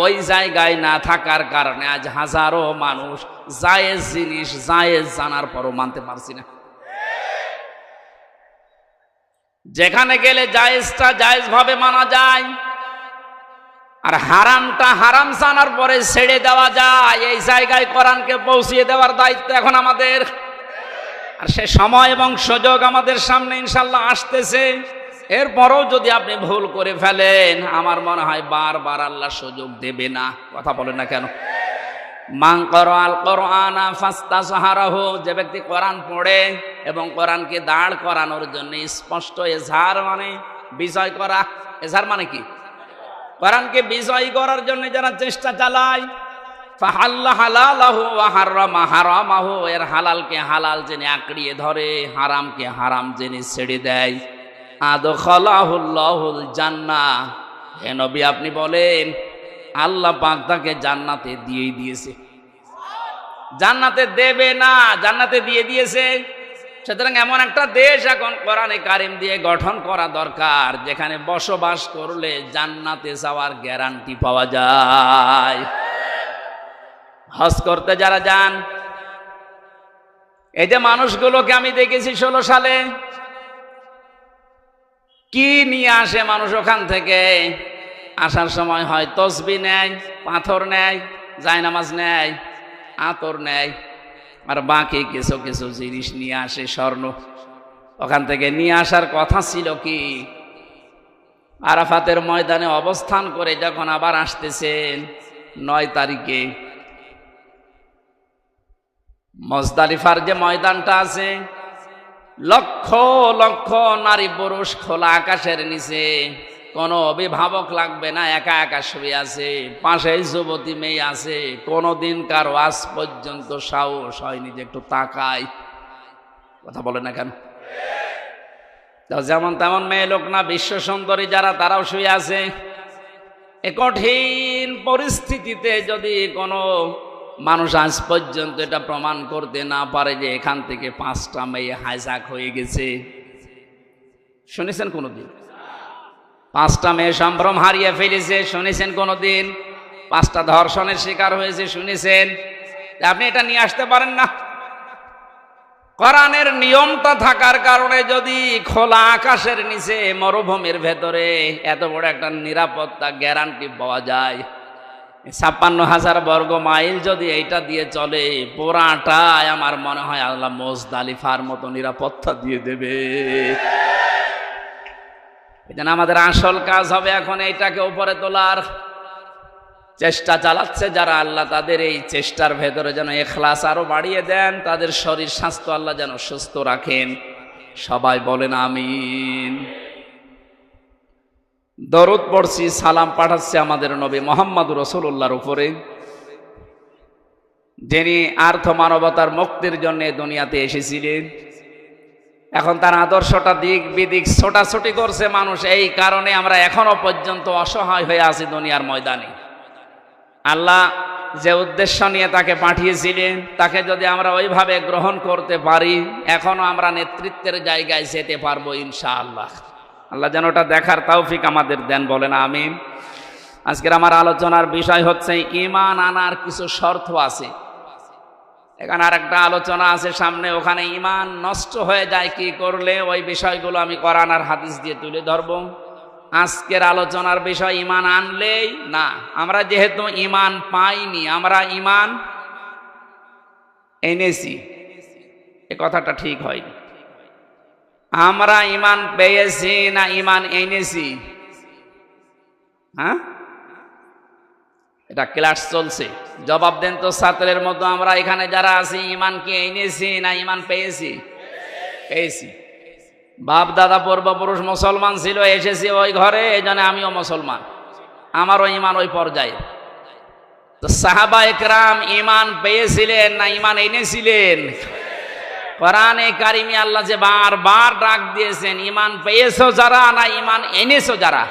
ওই জায়গায় না থাকার কারণে আজ হাজারো মানুষ জায়েজ জিনিস জায়েজ জানার পরও মানতে পারছি না। যেখানে গেলে জায়েজটা জায়েজ ভাবে মানা যায়, আর হারামটা হারাম জানার পরে ছেড়ে দেওয়া যায়, এই জায়গায় কোরআনকে পৌঁছিয়ে দেওয়ার দায়িত্ব এখন আমাদের। আর সে সময় এবং সুযোগ আমাদের সামনে ইনশাল্লাহ আসতেছে। এরপরও যদি আপনি ভুল করে ফেলেন, আমার মনে হয় বারবার আল্লাহ সুযোগ দেবে না। কথা বলেন না কেন? মান ক্বারাআল কুরআনা ফাস্তাযহারাহু, যে ব্যক্তি কোরআন পড়ে এবং কোরআনকে দাঁড় করানোর জন্য স্পষ্ট এজহার মানে বিজয় করা। এজহার মানে কি? কোরআনকে বিজয় করার জন্য যারা চেষ্টা চালায়, ফাহাল্লা হালালাহু ওয়া হারামা হারামাহু, এর হালালকে হালাল জেনে আঁকড়িয়ে ধরে, হারামকে হারাম জেনে ছেড়ে দেয়, আদখালাহুল্লাহুল জান্নাহ, হে নবী আপনি বলেন আল্লাহ পাক তাকে জান্নাতে দিয়েই দিয়েছে। জান্নাতে দেবে না, জান্নাতে দিয়ে দিয়েছে। সুতরাং এমন একটা দেশ এখন কোরআনে কারিম দিয়ে গঠন করা দরকার, যেখানে বসবাস করলে জান্নাতে যাওয়ার গ্যারান্টি পাওয়া যায়। হজ করতে যারা যান, এই যে মানুষগুলোকে আমি দেখেছি 16 সালে, কি নিয়ে আসে মানুষ ওখান থেকে? আসার সময় হয় তসবিহ নেয়, পাথর নেয়, জায়নামাজ নেয়, আতর নেয়, আর বাকি কিছু কিছু জিনিস নিয়ে আসে, স্বর্ণ। ওখান থেকে নিয়ে আসার কথা ছিল কি, আরাফাতের ময়দানে অবস্থান করে যখন আবার আসতেছেন 9 তারিখে, মুজদালিফার যে ময়দানটা আছে, লক্ষ লক্ষ নারী পুরুষ খোলা আকাশের নিচে, কোনো অভিভাবক লাগবে না, একা একা শুয়ে আছে, পাশে যুবতী মেয়ে আছে। কোনোদিন কারো আজ পর্যন্ত সাহস হয়নি যে একটু তাকায়। কথা বলে না কেন? যেমন তেমন মেয়ে লোক না, বিশ্ব সুন্দরী যারা, তারাও শুয়ে আছে। এ কঠিন পরিস্থিতিতে যদি কোনো মানুষ আজ পর্যন্ত এটা প্রমাণ করতে না পারে যে এখান থেকে 5টা মেয়ে হাইজ্যাক হয়ে গেছে, শুনেছেন কোনোদিন? 5টা মেয়ে সম্ভ্রম হারিয়ে ফেলেছে, শুনেছেন কোনোদিন? 5টা ধর্ষণের শিকার হয়েছে, শুনেছেন? আপনি এটা নিয়ে আসতে পারেন না। কোরআনের নিয়মটা থাকার কারণে যদি খোলা আকাশের নিচে মরুভূমির ভেতরে এত বড় একটা নিরাপত্তা গ্যারান্টি পাওয়া যায়, 56,000 বর্গ মাইল যদি এইটা দিয়ে চলে, পুরাটাই আমার মনে হয় আল্লাহ মুজদালিফার মতো নিরাপত্তা দিয়ে দেবে। এজন্য আমাদের আসল কাজ হবে এখন এইটাকে উপরে তোলার চেষ্টা চালাচ্ছে যারা, আল্লাহ তাদের এই চেষ্টার ভেতরে যেন ইখলাস আরো বাড়িয়ে দেন, তাদের শরীর স্বাস্থ্য আল্লাহ যেন সুস্থ রাখেন। সবাই বলেন আমিন। দরুদ পড়ছি, সালাম পাঠাচ্ছি আমাদের নবী মুহাম্মদ রাসূলুল্লাহর উপরে, যিনি আর্থ মানবতার মুক্তির জন্য দুনিয়াতে এসেছিলেন। এখন তার আদর্শটা দিক বিদিক ছোটাছুটি করছে মানুষ, এই কারণে আমরা এখনো পর্যন্ত অসহায় হয়ে আছি দুনিয়ার ময়দানে। আল্লাহ যে উদ্দেশ্য নিয়ে তাকে পাঠিয়েছিলেন, তাকে যদি আমরা ওইভাবে গ্রহণ করতে পারি, এখনো আমরা নেতৃত্বের জায়গায় যেতে পারবো ইনশাআল্লাহ। আল্লাহ যেন ওটা দেখার তৌফিক আমাদের দেন, বলেন আমিন। আজকের আমার আলোচনার বিষয় হচ্ছে ঈমান আনার কিছু শর্ত আছে। এখানে আর একটা আলোচনা আছে সামনে, ওখানে ঈমান নষ্ট হয়ে যায় কি করলে, ওই বিষয়গুলো আমি কোরআন আর হাদিস দিয়ে তুলে ধরব। আজকের আলোচনার বিষয় ঈমান আনলেই না, আমরা যেহেতু ঈমান পাইনি, আমরা ঈমান এনেছি, এ কথাটা ঠিক হয়নি। আমরা ঈমান পেয়েছি না ঈমান এনেছি? হ্যাঁ, এটা ক্লাস চলছে, জবাব দেন তো ছাত্রের মতো। আমরা এখানে যারা আছি, ঈমান কি এনেছি না ঈমান পেয়েছি? পেয়েছি। বাপ দাদা পূর্বপুরুষ মুসলমান ছিল, এসেছি ওই ঘরে, এই জন্য আমিও মুসলমান, আমারও ঈমান ওই পর্যায়ে। তো সাহাবা একরাম ঈমান পেয়েছিলেন না ঈমান এনেছিলেন? কোরআনে কারিমে আল্লাহ যে বারবার ডাক দিয়েছেন, ঈমান পেয়েছো যারা না ঈমান এনেছো যারা।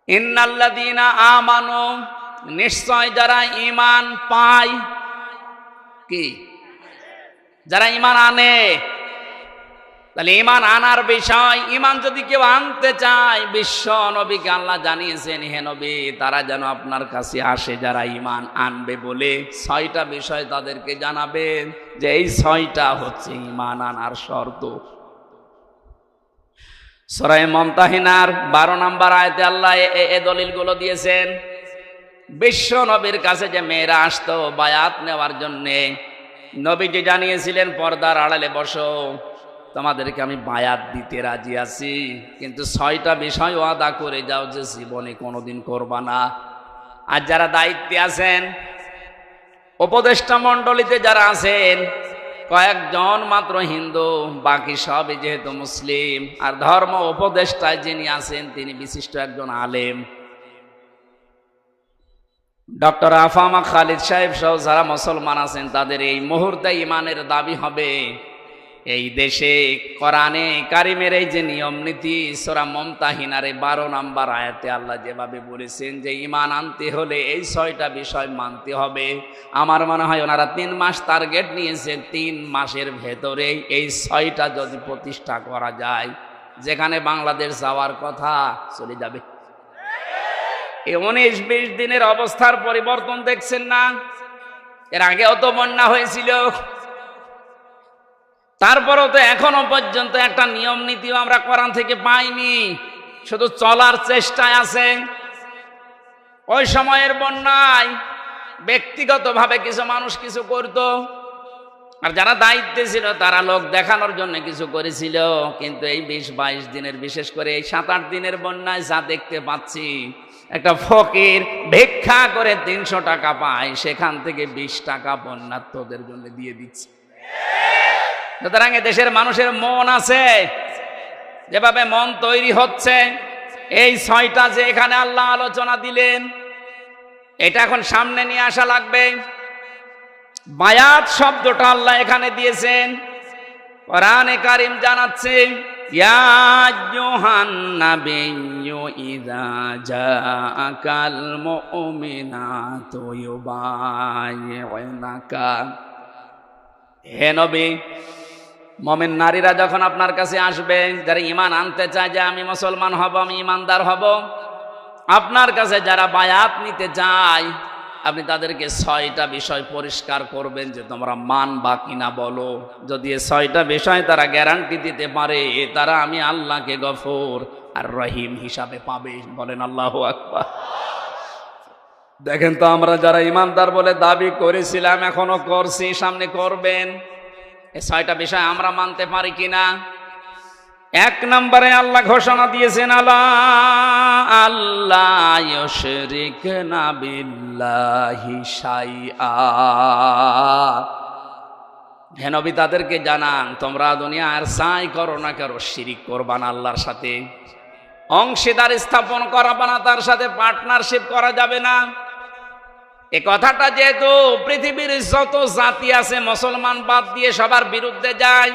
ইন্নাল্লাযীনা আমানু, নিশ্চয় যারা ঈমান পায়, কি যারা ঈমান আনে। তাহলে ঈমান আনার বিষয়, ঈমান যদি কেউ আনতে চায়, বিশ্ব নবীকে আল্লাহ জানিয়েছেন, হে নবী তারা যেন আপনার কাছে আসে যারা ঈমান আনবে বলে 6টা বিষয় তাদেরকে জানাবেন, যে এই 6টা হচ্ছে ঈমান আনার শর্ত। সূরা মুমতাহিনার 12 নম্বর আয়াতে আল্লাহ এই দলিলগুলো দিয়েছেন। বিশ্ব নবীর কাছে যে মেয়েরা আসতো বায়াত নেওয়ার জন্যে, নবীজি জানিয়েছিলেন পর্দার আড়ালে বসো, তোমাদেরকে আমি বায়াত দিতে রাজি আছি, কিন্তু 6টা বিষয় ওয়াদা করে যাও যে জীবনে কোনোদিন করবা না। আর যারা দায়িত্বে আছেন, উপদেষ্টা মণ্ডলীতে যারা আছেন, কয়েকজন মাত্র হিন্দু, বাকি সবই যেহেতু মুসলিম। আর ধর্ম উপদেষ্টায় যিনি আছেন তিনি বিশিষ্ট একজন আলেম, ডক্টর আফামা খালিদ সাহেব সহ যারা মুসলমান আছেন, তাদের এই মুহূর্তে ইমানের দাবি হবে এই দেশে কোরআনে কারিমের এই যে নিয়ম নীতি, সূরা মুমতাহিনার 12 নম্বর আয়াতে আল্লাহ যেভাবে বলেছেন যে ঈমান আনতে হলে এই 6টা বিষয় মানতে হবে। আমার মনে হয় ওনারা 3 মাস টার্গেট নিয়েছেন, 3 মাসের ভেতরে এই 6টা যদি প্রতিষ্ঠা করা যায়, যেখানে বাংলাদেশ যাওয়ার কথা চলে যাবে। এই 19-20 দিনের অবস্থার পরিবর্তন দেখছেন না? এর আগেও তো বন্যা হয়েছিল, তারপরও তো এখনো পর্যন্ত একটা নিয়ম নীতিও আমরা কোরআন থেকে পাইনি, শুধু চলার চেষ্টায় আছে। ওই সময়ের বন্যায় ব্যক্তিগতভাবে কিছু মানুষ কিছু করত, আর যারা দায়িত্বে ছিল তারা লোক দেখানোর জন্য কিছু করেছিল। কিন্তু এই 20-22 দিনের, বিশেষ করে এই 7-8 দিনের বন্যায় যা দেখতে পাচ্ছি, একটা ফকির ভিক্ষা করে 300 টাকা পায়, সেখান থেকে 20 টাকা বন্যার্থদের জন্য দিয়ে দিচ্ছে। সুতরাং দেশের মানুষের মন আছে, যেভাবে মন তৈরি হচ্ছে, এই 6টা যে এখানে আল্লাহ আলোচনা দিলেন, এটা এখন সামনে নিয়ে আসা লাগবে। বায়াত শব্দটা আল্লাহ এখানে দিয়েছেন, কোরআনে কারীম জানাচ্ছে ইয়া আইয়ুহান নাবিয়্যু ইযা জাআকাল মুমিনাতু ইউবাইয়ুনাকা। হে নবী, মুমিন নারীরা যখন আপনার কাছে আসবে, যারা ঈমান আনতে চায় যে আমি মুসলমান হব, আমি ঈমানদার হব, আপনার কাছে যারা বায়াত নিতে চায়, আপনি তাদেরকে 6টা বিষয় পরিষ্কার করবেন যে তোমরা মানবা কিনা বলো। যদি এই 6টা বিষয় তারা গ্যারান্টি দিতে পারে, তারা আমি আল্লাহকে গফুর আর রহিম হিসাবে পাবে। বলেন আল্লাহু আকবার। দেখেন তো, আমরা যারা ঈমানদার বলে দাবি করেছিলাম, এখনো করছি, সামনে করবেন, এই 6টা বিষয় আমরা মানতে পারি কিনা। 1 নম্বরে আল্লাহ ঘোষণা দিয়েছেন আল্লাহ ইউশরিকনা বিল্লাহি শাইআ। হে নবী, তাদেরকে জানান তোমরা দুনিয়ার যাই করো না কেন, শিরিক করবা না আল্লাহর সাথে, অংশীদার স্থাপন করাবা না, তার সাথে পার্টনারশিপ করা যাবে না। এ কথাটা যেহেতু পৃথিবীর যত জাতি আছে মুসলমান বাদ দিয়ে সবার বিরুদ্ধে যায়,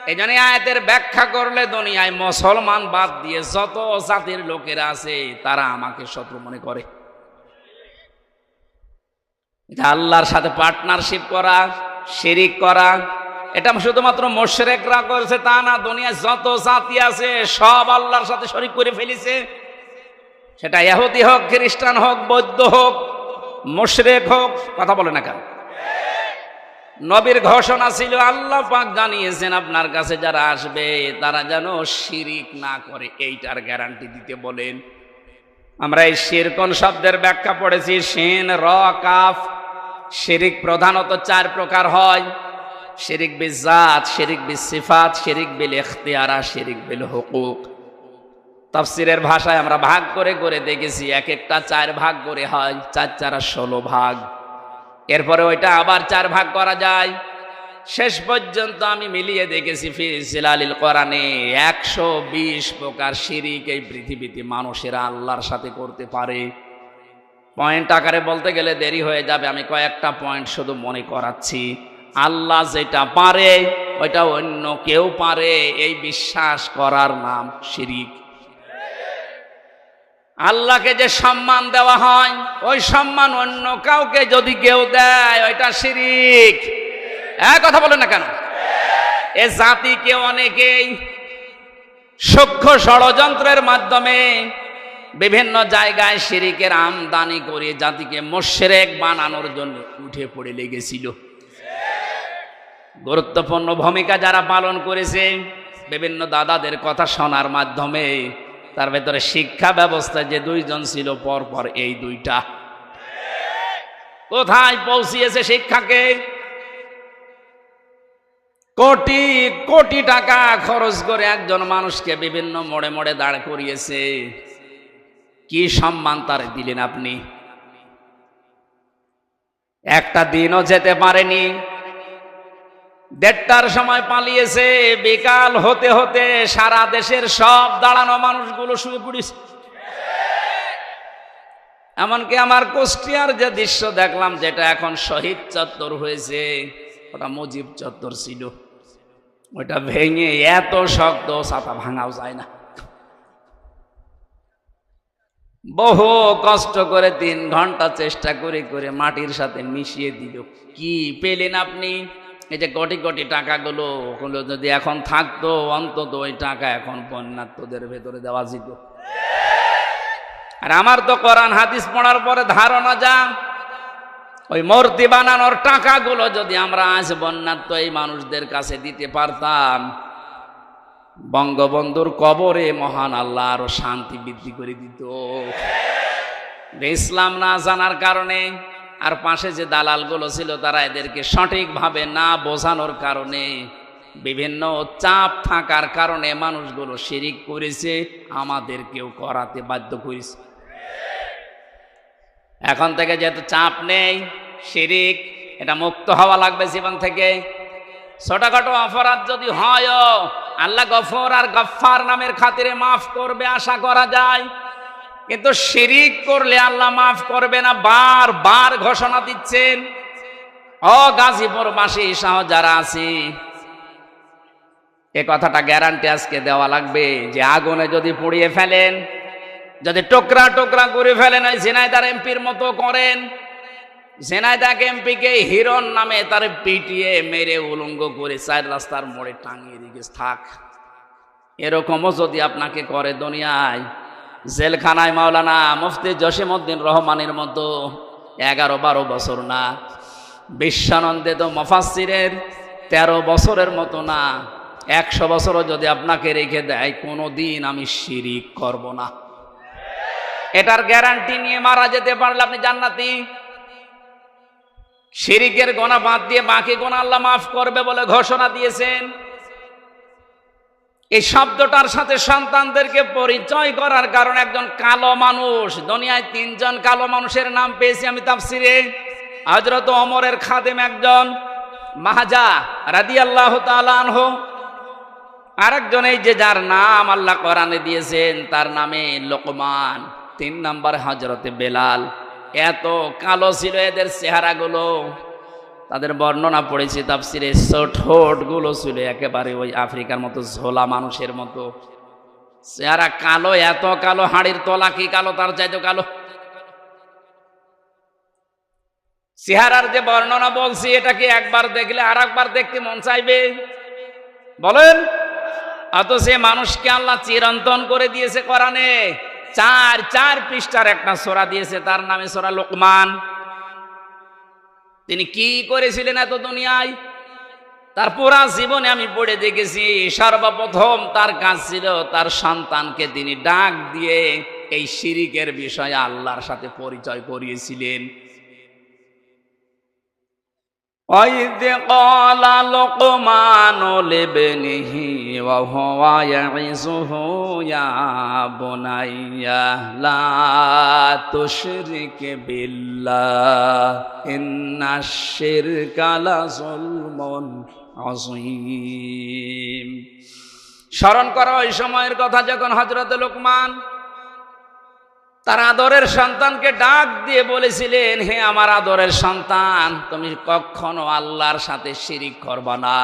এই জন্য আয়াতের ব্যাখ্যা করলে দুনিয়ায় মুসলমান বাদ দিয়ে যত জাতির লোকেরা আছে তারা আমাকে শত্রু মনে করে। এটা আল্লাহর সাথে পার্টনারশিপ করা, শিরিক করা, এটা শুধুমাত্র মুশরিকরা করেছে তা না, দুনিয়ায় যত জাতি আছে সব আল্লাহর সাথে শরীক করে ফেলেছে। সেটা ইহুদি হোক, খ্রিস্টান হোক, বৌদ্ধ হোক, মুশরিক হোক, কথা বলে না কেন? নবীর ঘোষণা ছিল, আল্লাহ পাক জানিয়েছেন আপনার কাছে যারা আসবে তারা যেন শিরিক না করে, এইটার গ্যারান্টি দিতে বলেন। আমরা এই শিরকুন শব্দের ব্যাখ্যা পড়েছি, শিন র কাফ। শিরিক প্রধানত 4 প্রকার হয়: শিরিক বিজাত, শিরিক বিসিফাত, শিরিক বিল ইখতিয়ারা, শিরিক বিল হুকুক। তাফসীরের ভাষায় আমরা ভাগ করে করে দেখেছি, এক একটা 4 ভাগ করে হয়, 4 16 ভাগ। এরপরে ওইটা আবার 4 ভাগ করা যায়। শেষ পর্যন্ত আমি মিলিয়ে দেখেছি ফি জিলালিল কোরআনে 120 প্রকার শিরিক এই পৃথিবীতে মানুষেরা আল্লাহর সাথে করতে পারে। পয়েন্ট আকারে বলতে গেলে দেরি হয়ে যাবে, আমি কয়েকটা পয়েন্ট শুধু মনে করাচ্ছি। আল্লাহ যেটা পারে ওইটা অন্য কেউ পারে, এই বিশ্বাস করার নাম শিরিক। আল্লাহকে যে সম্মান দেওয়া হয়, ওই সম্মান অন্য কাউকে যদি কেউ দেয় ওইটা শিরিক। কথা বলেন না কেন? এ জাতিকে অনেকেই সূক্ষ্ম ষড়যন্ত্রের মাধ্যমে বিভিন্ন জায়গায় শিরিকের আমদানি করে জাতিকে মুশরিক বানানোর জন্য উঠে পড়ে লেগেছিল। গুরুত্বপূর্ণ ভূমিকা যারা পালন করেছে, বিভিন্ন দাদাদের কথা শোনার মাধ্যমে, তার ভেতরে শিক্ষা ব্যবস্থায় যে 2 জন ছিল পরপর, এই 2টা কোথায় পৌঁছিয়েছে শিক্ষাকে? কোটি কোটি টাকা খরচ করে একজন মানুষকে বিভিন্ন মোড়ে মোড়ে দাঁড় করিয়েছে। কি সম্মান তার দিলেন আপনি? একটা দিনও যেতে পারেনি। 1:30টার সময় পালিয়েছে, বিকাল হতে হতে সারা দেশের সব দাঁড়ানো মানুষগুলো শুয়ে পড়েছে। এমনকি আমার কুষ্টিয়ার যে দৃশ্য দেখলাম, যেটা এখন শহীদ চত্বর হয়েছে, ওটা মুজিব চত্বর ছিল। ওটা ভেঙে এত শক্ত, ছাতা ভাঙাও যায় না। বহু কষ্ট করে 3 ঘন্টা চেষ্টা করে করে মাটির সাথে মিশিয়ে দিল। কি পেলেন আপনি? এই যে কোটি কোটি টাকাগুলো, ওগুলো যদি এখন থাকতো, অন্তত ওই টাকা এখন বন্যার্থদের ভেতরে দেওয়া যেত। আর আমার তো কোরআন হাদিস পড়ার পরে ধারণা যা, ওই মূর্তি বানানোর টাকাগুলো যদি আমরা আজ বন্যার্থ এই মানুষদের কাছে দিতে পারতাম, বঙ্গবন্ধুর কবরে মহান আল্লাহ আরো শান্তি বৃদ্ধি করে দিত। ইসলাম না জানার কারণে আর পাশে যে দালালগুলো ছিল, তারা এদেরকে সঠিকভাবে না বোঝানোর কারণে, বিভিন্ন চাপ থাকার কারণে মানুষগুলো শিরিক করেছে, আমাদেরকেও করাতে বাধ্য করেছে। এখন থেকে যেহেতু চাপ নেই, শিরিক এটা মুক্ত হওয়া লাগবে জীবন থেকে। ছোটখাটো অপরাধ যদি হয়, আল্লাহ গফর আর গফফার নামের খাতিরে মাফ করবে আশা করা যায়, কিন্তু শিরিক করলে আল্লাহ মাফ করবে না, বারবার ঘোষণা দিচ্ছেন। গাজীপুরবাসী সহ যারা আছি, এ কথাটা গ্যারান্টি আজকে দেওয়া লাগবে যে আগুনে যদি পুড়িয়ে ফেলেন, যদি টুকরা টুকরা করে ফেলেন, ওই ঝিনাইদহ এমপির মতো করেন, ঝিনাইদহ এমপিকে হিরণ নামে তার পিটিয়ে মেরে উলঙ্গ করে 4 রাস্তার মোড়ে টাঙিয়ে দিকে থাক, এরকমও যদি আপনাকে করে দুনিয়ায়, জেলখানায় মাওলানা মুফতি জসিমউদ্দিন রহমানের মতো 11-12 বছর না, বিশ্বানন্দিত মুফাসসিরের 13 বছরের মতো না, 100 বছরও যদি আপনাকে রেখে দেয়, কোনোদিন আমি শিরিক করব না, এটার গ্যারান্টি নিয়ে মারা যেতে পারলে আপনি জান্নাতি। শিরিকের গুনাহ বাদ দিয়ে বাকি গুনাহ আল্লাহ মাফ করবে বলে ঘোষণা দিয়েছেন। এই শব্দটার সাথে সন্তানদেরকে পরিচয় করার কারণে একজন কালো মানুষ, দুনিয়ায় 3 জন কালো মানুষের নাম পেয়েছি আমি তাফসিরে। হযরত ওমরের খাদেম একজন, মাহাজা রাদিয়াল্লাহু তাআলা আনহু, আরেকজন এই যে যার নাম আল্লাহ কোরআনে দিয়েছেন, তার নামে লোকমান, 3 নম্বর হযরতে বেলাল। এত কালো ছিল এদের চেহারাগুলো, তাদের বর্ণনা পড়েছি তাফসিরে। ঠোঁটগুলো ছিল একেবারে ওই আফ্রিকার মতো ঝোলা মানুষের মতো চেহারা, কালো, এত কালো, হাড়ির তলা কি কালো, তার চাইতে কালো চেহারার যে বর্ণনা বলছি, এটা কি একবার দেখলে আর একবার দেখতে মন চাইবে বলেন? অত সে মানুষকে আল্লাহ চিরন্তন করে দিয়েছে কোরআনে, 4 পৃষ্ঠার একটা সূরা দিয়েছে, তার নামে সূরা লোকমান। তিনি কি করেছিলেন এত দুনিয়ায়? তার পুরা জীবনে আমি পড়ে দেখেছি, সর্বপ্রথম তার কাজ ছিল তার সন্তানকে তিনি ডাক দিয়ে এই শিরিকের বিষয়ে আল্লাহর সাথে পরিচয় করিয়েছিলেন। وَإِذْ قَالَ لُقْمَانُ لِابْنِهِ وَهُوَ يَعِظُهُ يَا بُنَيَّ لَا تُشْرِكْ بِاللَّهِ إِنَّ الشِّرْكَ لَظُلْمٌ عَظِيمٌ। স্মরণ করো ওই সময়ের কথা যখন হযরত লোকমান তার আদরের সন্তানকে ডাক দিয়ে বলেছিলেন, হে আমার আদরের সন্তান, তুমি কখনো আল্লাহর সাথে শিরিক করবা না,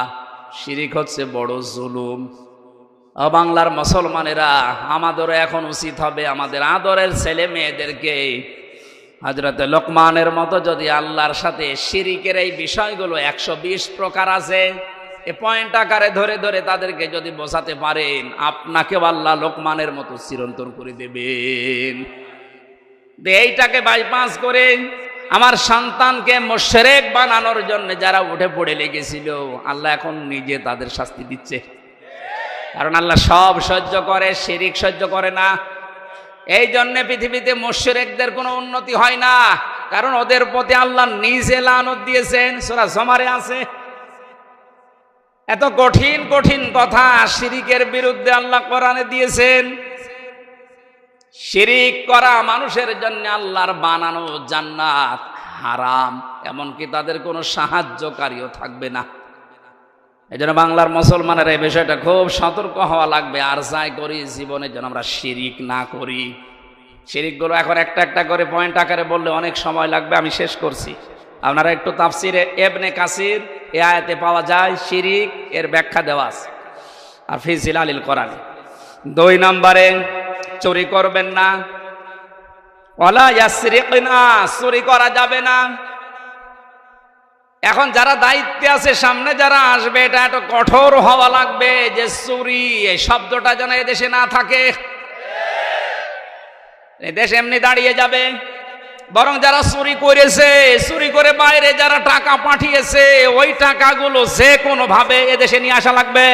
শিরিক হচ্ছে বড় জুলুম। বাংলার মুসলমানেরা, আমাদেরও এখন উচিত হবে আমাদের আদরের ছেলে মেয়েদেরকে হযরত লোকমানের মতো যদি আল্লাহর সাথে শিরিকের এই বিষয়গুলো 120 প্রকার আছে, এ পয়েন্ট আকারে ধরে ধরে তাদেরকে যদি বোঝাতে পারেন, আপনাকেও আল্লাহ লোকমানের মতো চিরন্তন করে দেবেন। এইটাকে বাইপাস করে আমার সন্তানকে মুশরিক বানানোর জন্য যারা উঠে পড়ে লেগেছিল, আল্লাহ এখন নিজে তাদের শাস্তি দিচ্ছে। কারণ আল্লাহ সব সহ্য করে, শিরিক সহ্য করে না। এই জন্য পৃথিবীতে মুশরিকদের কোনো উন্নতি হয় না, কারণ ওদের প্রতি আল্লাহ নিজে লানত দিয়েছেন। সূরা জুমারে আছে, এত কঠিন কঠিন কথা শিরিকের বিরুদ্ধে আল্লাহ কোরআনে দিয়েছেন। শিরিক করা মানুষের জন্য আল্লাহর বানানো জান্নাত হারাম, এমনকি তাদের কোনো সাহায্যকারীও থাকবে না। এই জন্য বাংলার মুসলমানের এই বিষয়টা খুব সতর্ক হওয়া লাগবে। আর যাই করি জীবনে যেন আমরা শিরিক না করি। শিরিকগুলো এখন একটা একটা করে পয়েন্ট আকারে বললে অনেক সময় লাগবে, আমি শেষ করছি। আপনারা একটু তাফসিরে ইবনে কাসির এই আয়াতে পাওয়া যায় শিরিক এর ব্যাখ্যা দেওয়া আছে, আর ফি জিলালিল কোরআনে। 2 নম্বরে চুরি করবেন না, ওয়ালা ইয়াসরিকনা, চুরি করা যাবে না। এখন যারা দায়িত্বে আছে, সামনে যারা আসবে, এটা একটু কঠোর হওয়া লাগবে যে চুরি এই শব্দটা যেন এদেশে না থাকে। দেশ এমনি দাঁড়িয়ে যাবে। বরং যারা চুরি করেছে, চুরি করে বাইরে যারা টাকা পাঠিয়েছে, ওই টাকাগুলো যে কোনো ভাবে এদেশে নিয়ে আসা লাগবে।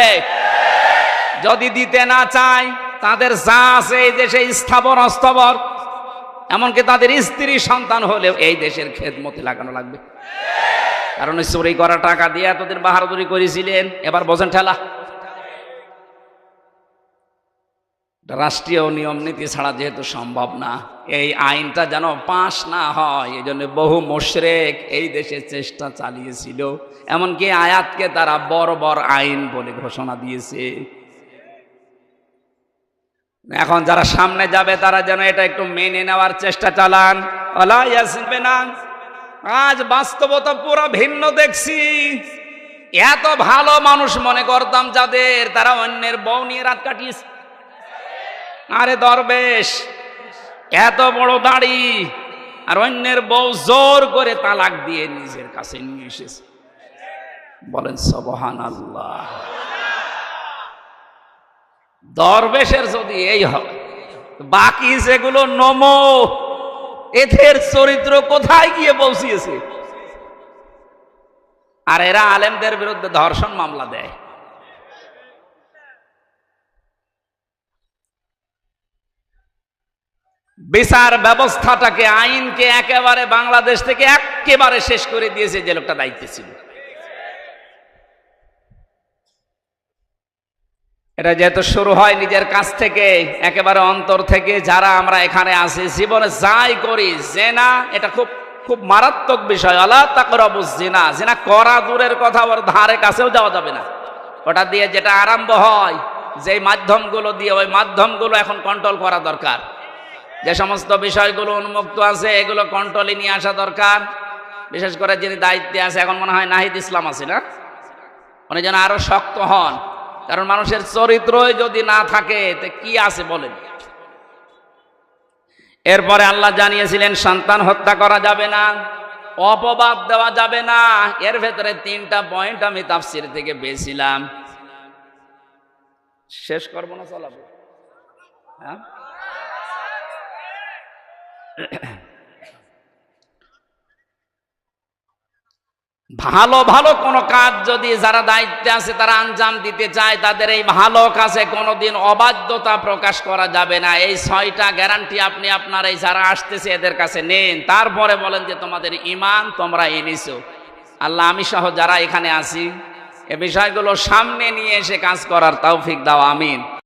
যদি দিতে না চায়, তাদের যা আছে এই দেশে স্থাবর অস্থাবর, এমনকি তাদের স্ত্রী সন্তান হলেও এই দেশের খেদমতে লাগানো লাগবে। কারণ চুরি করা টাকা দিয়ে এতদিন বাহাদুরি করেছিলেন, এবার বোঝেন ঠেলা। রাষ্ট্রীয় নিয়ম নীতি ছাড়া যেহেতু সম্ভব না, এই আইনটা যেন পাশ না হয়, এই জন্য বহু মুশরিক এই দেশে চেষ্টা চালিয়েছিল। এমনকি আয়াতকে তারা বর্বর আইন বলে ঘোষণা দিয়েছে। এখন যারা সামনে যাবে তারা যেন এটা একটু মেনে নেওয়ার চেষ্টা চালান। ওয়ালা ইয়াসিবেনা। আজ বাস্তবতা পুরো ভিন্ন দেখছি। এত ভালো মানুষ মনে করতাম যাদের, তারা অন্যের বউ নিয়ে রাত কাটিয়েছে। আরে দরবেশ, এত বড় দাড়ি, আর অন্যের বউ জোর করে তালাক দিয়ে নিজের কাছে নিয়ে এসেছে। বলেন সুবহানাল্লাহ। দরবেশের যদি এই হয়, বাকি যেগুলো নমো, এদের চরিত্র কোথায় গিয়ে পৌঁছিয়েছে? আর এরা আলেমদের বিরুদ্ধে ধর্ষণ মামলা দেয়। বিচার ব্যবস্থাটাকে, আইনকে একেবারে বাংলাদেশ থেকে একেবারে শেষ করে দিয়েছে যে লোকটা দায়িত্বে ছিল। এটা যেহেতু শুরু হয় নিজের কাছ থেকে, একেবারে অন্তর থেকে, যারা আমরা এখানে আছি জীবনে যাই করি, জিনা এটা খুব খুব মারাত্মক বিষয়। আলা তাকরাবুজ জিনা, জিনা করা দূরের কথা, ওর ধারে কাছেও যাওয়া যাবে না। ওটা দিয়ে যেটা আরম্ভ হয়, যেই মাধ্যমগুলো দিয়ে, ওই মাধ্যমগুলো এখন কন্ট্রোল করা দরকার। যে সমস্ত বিষয়গুলো উন্মুক্ত আছে, এগুলো কন্ট্রোলে নিয়ে আসা দরকার। বিশেষ করে যিনি দায়িত্বে আছে, এখন মনে হয় নাহিদ ইসলাম আছে না, উনি যেন আরো শক্ত হন। কারণ মানুষের চরিত্রই যদি না থাকে তো কি আছে বলেন। এরপরে আল্লাহ জানিয়েছিলেন সন্তান হত্যা করা যাবে না, অপবাদ দেওয়া যাবে না। এর ভেতরে 3টা পয়েন্ট আমি তাফসীর থেকে পেয়েছিলাম। শেষ করবো না, চালাবো? হ্যাঁ, ভালো ভালো কোনো কাজ যদি যারা দায়িত্বে আছে তারা আঞ্জাম দিতে চায়, তাদের এই ভালো কাজে কোনোদিন অবাধ্যতা প্রকাশ করা যাবে না। এই 6টা গ্যারান্টি আপনি আপনার এই যারা আসতেছে এদের কাছে নেন। তারপরে বলেন যে তোমাদের ঈমান তোমরা এনেছো। আল্লাহ আমি সহ যারা এখানে আছি, এই বিষয়গুলো সামনে নিয়ে এসে কাজ করার তৌফিক দাও, আমিন।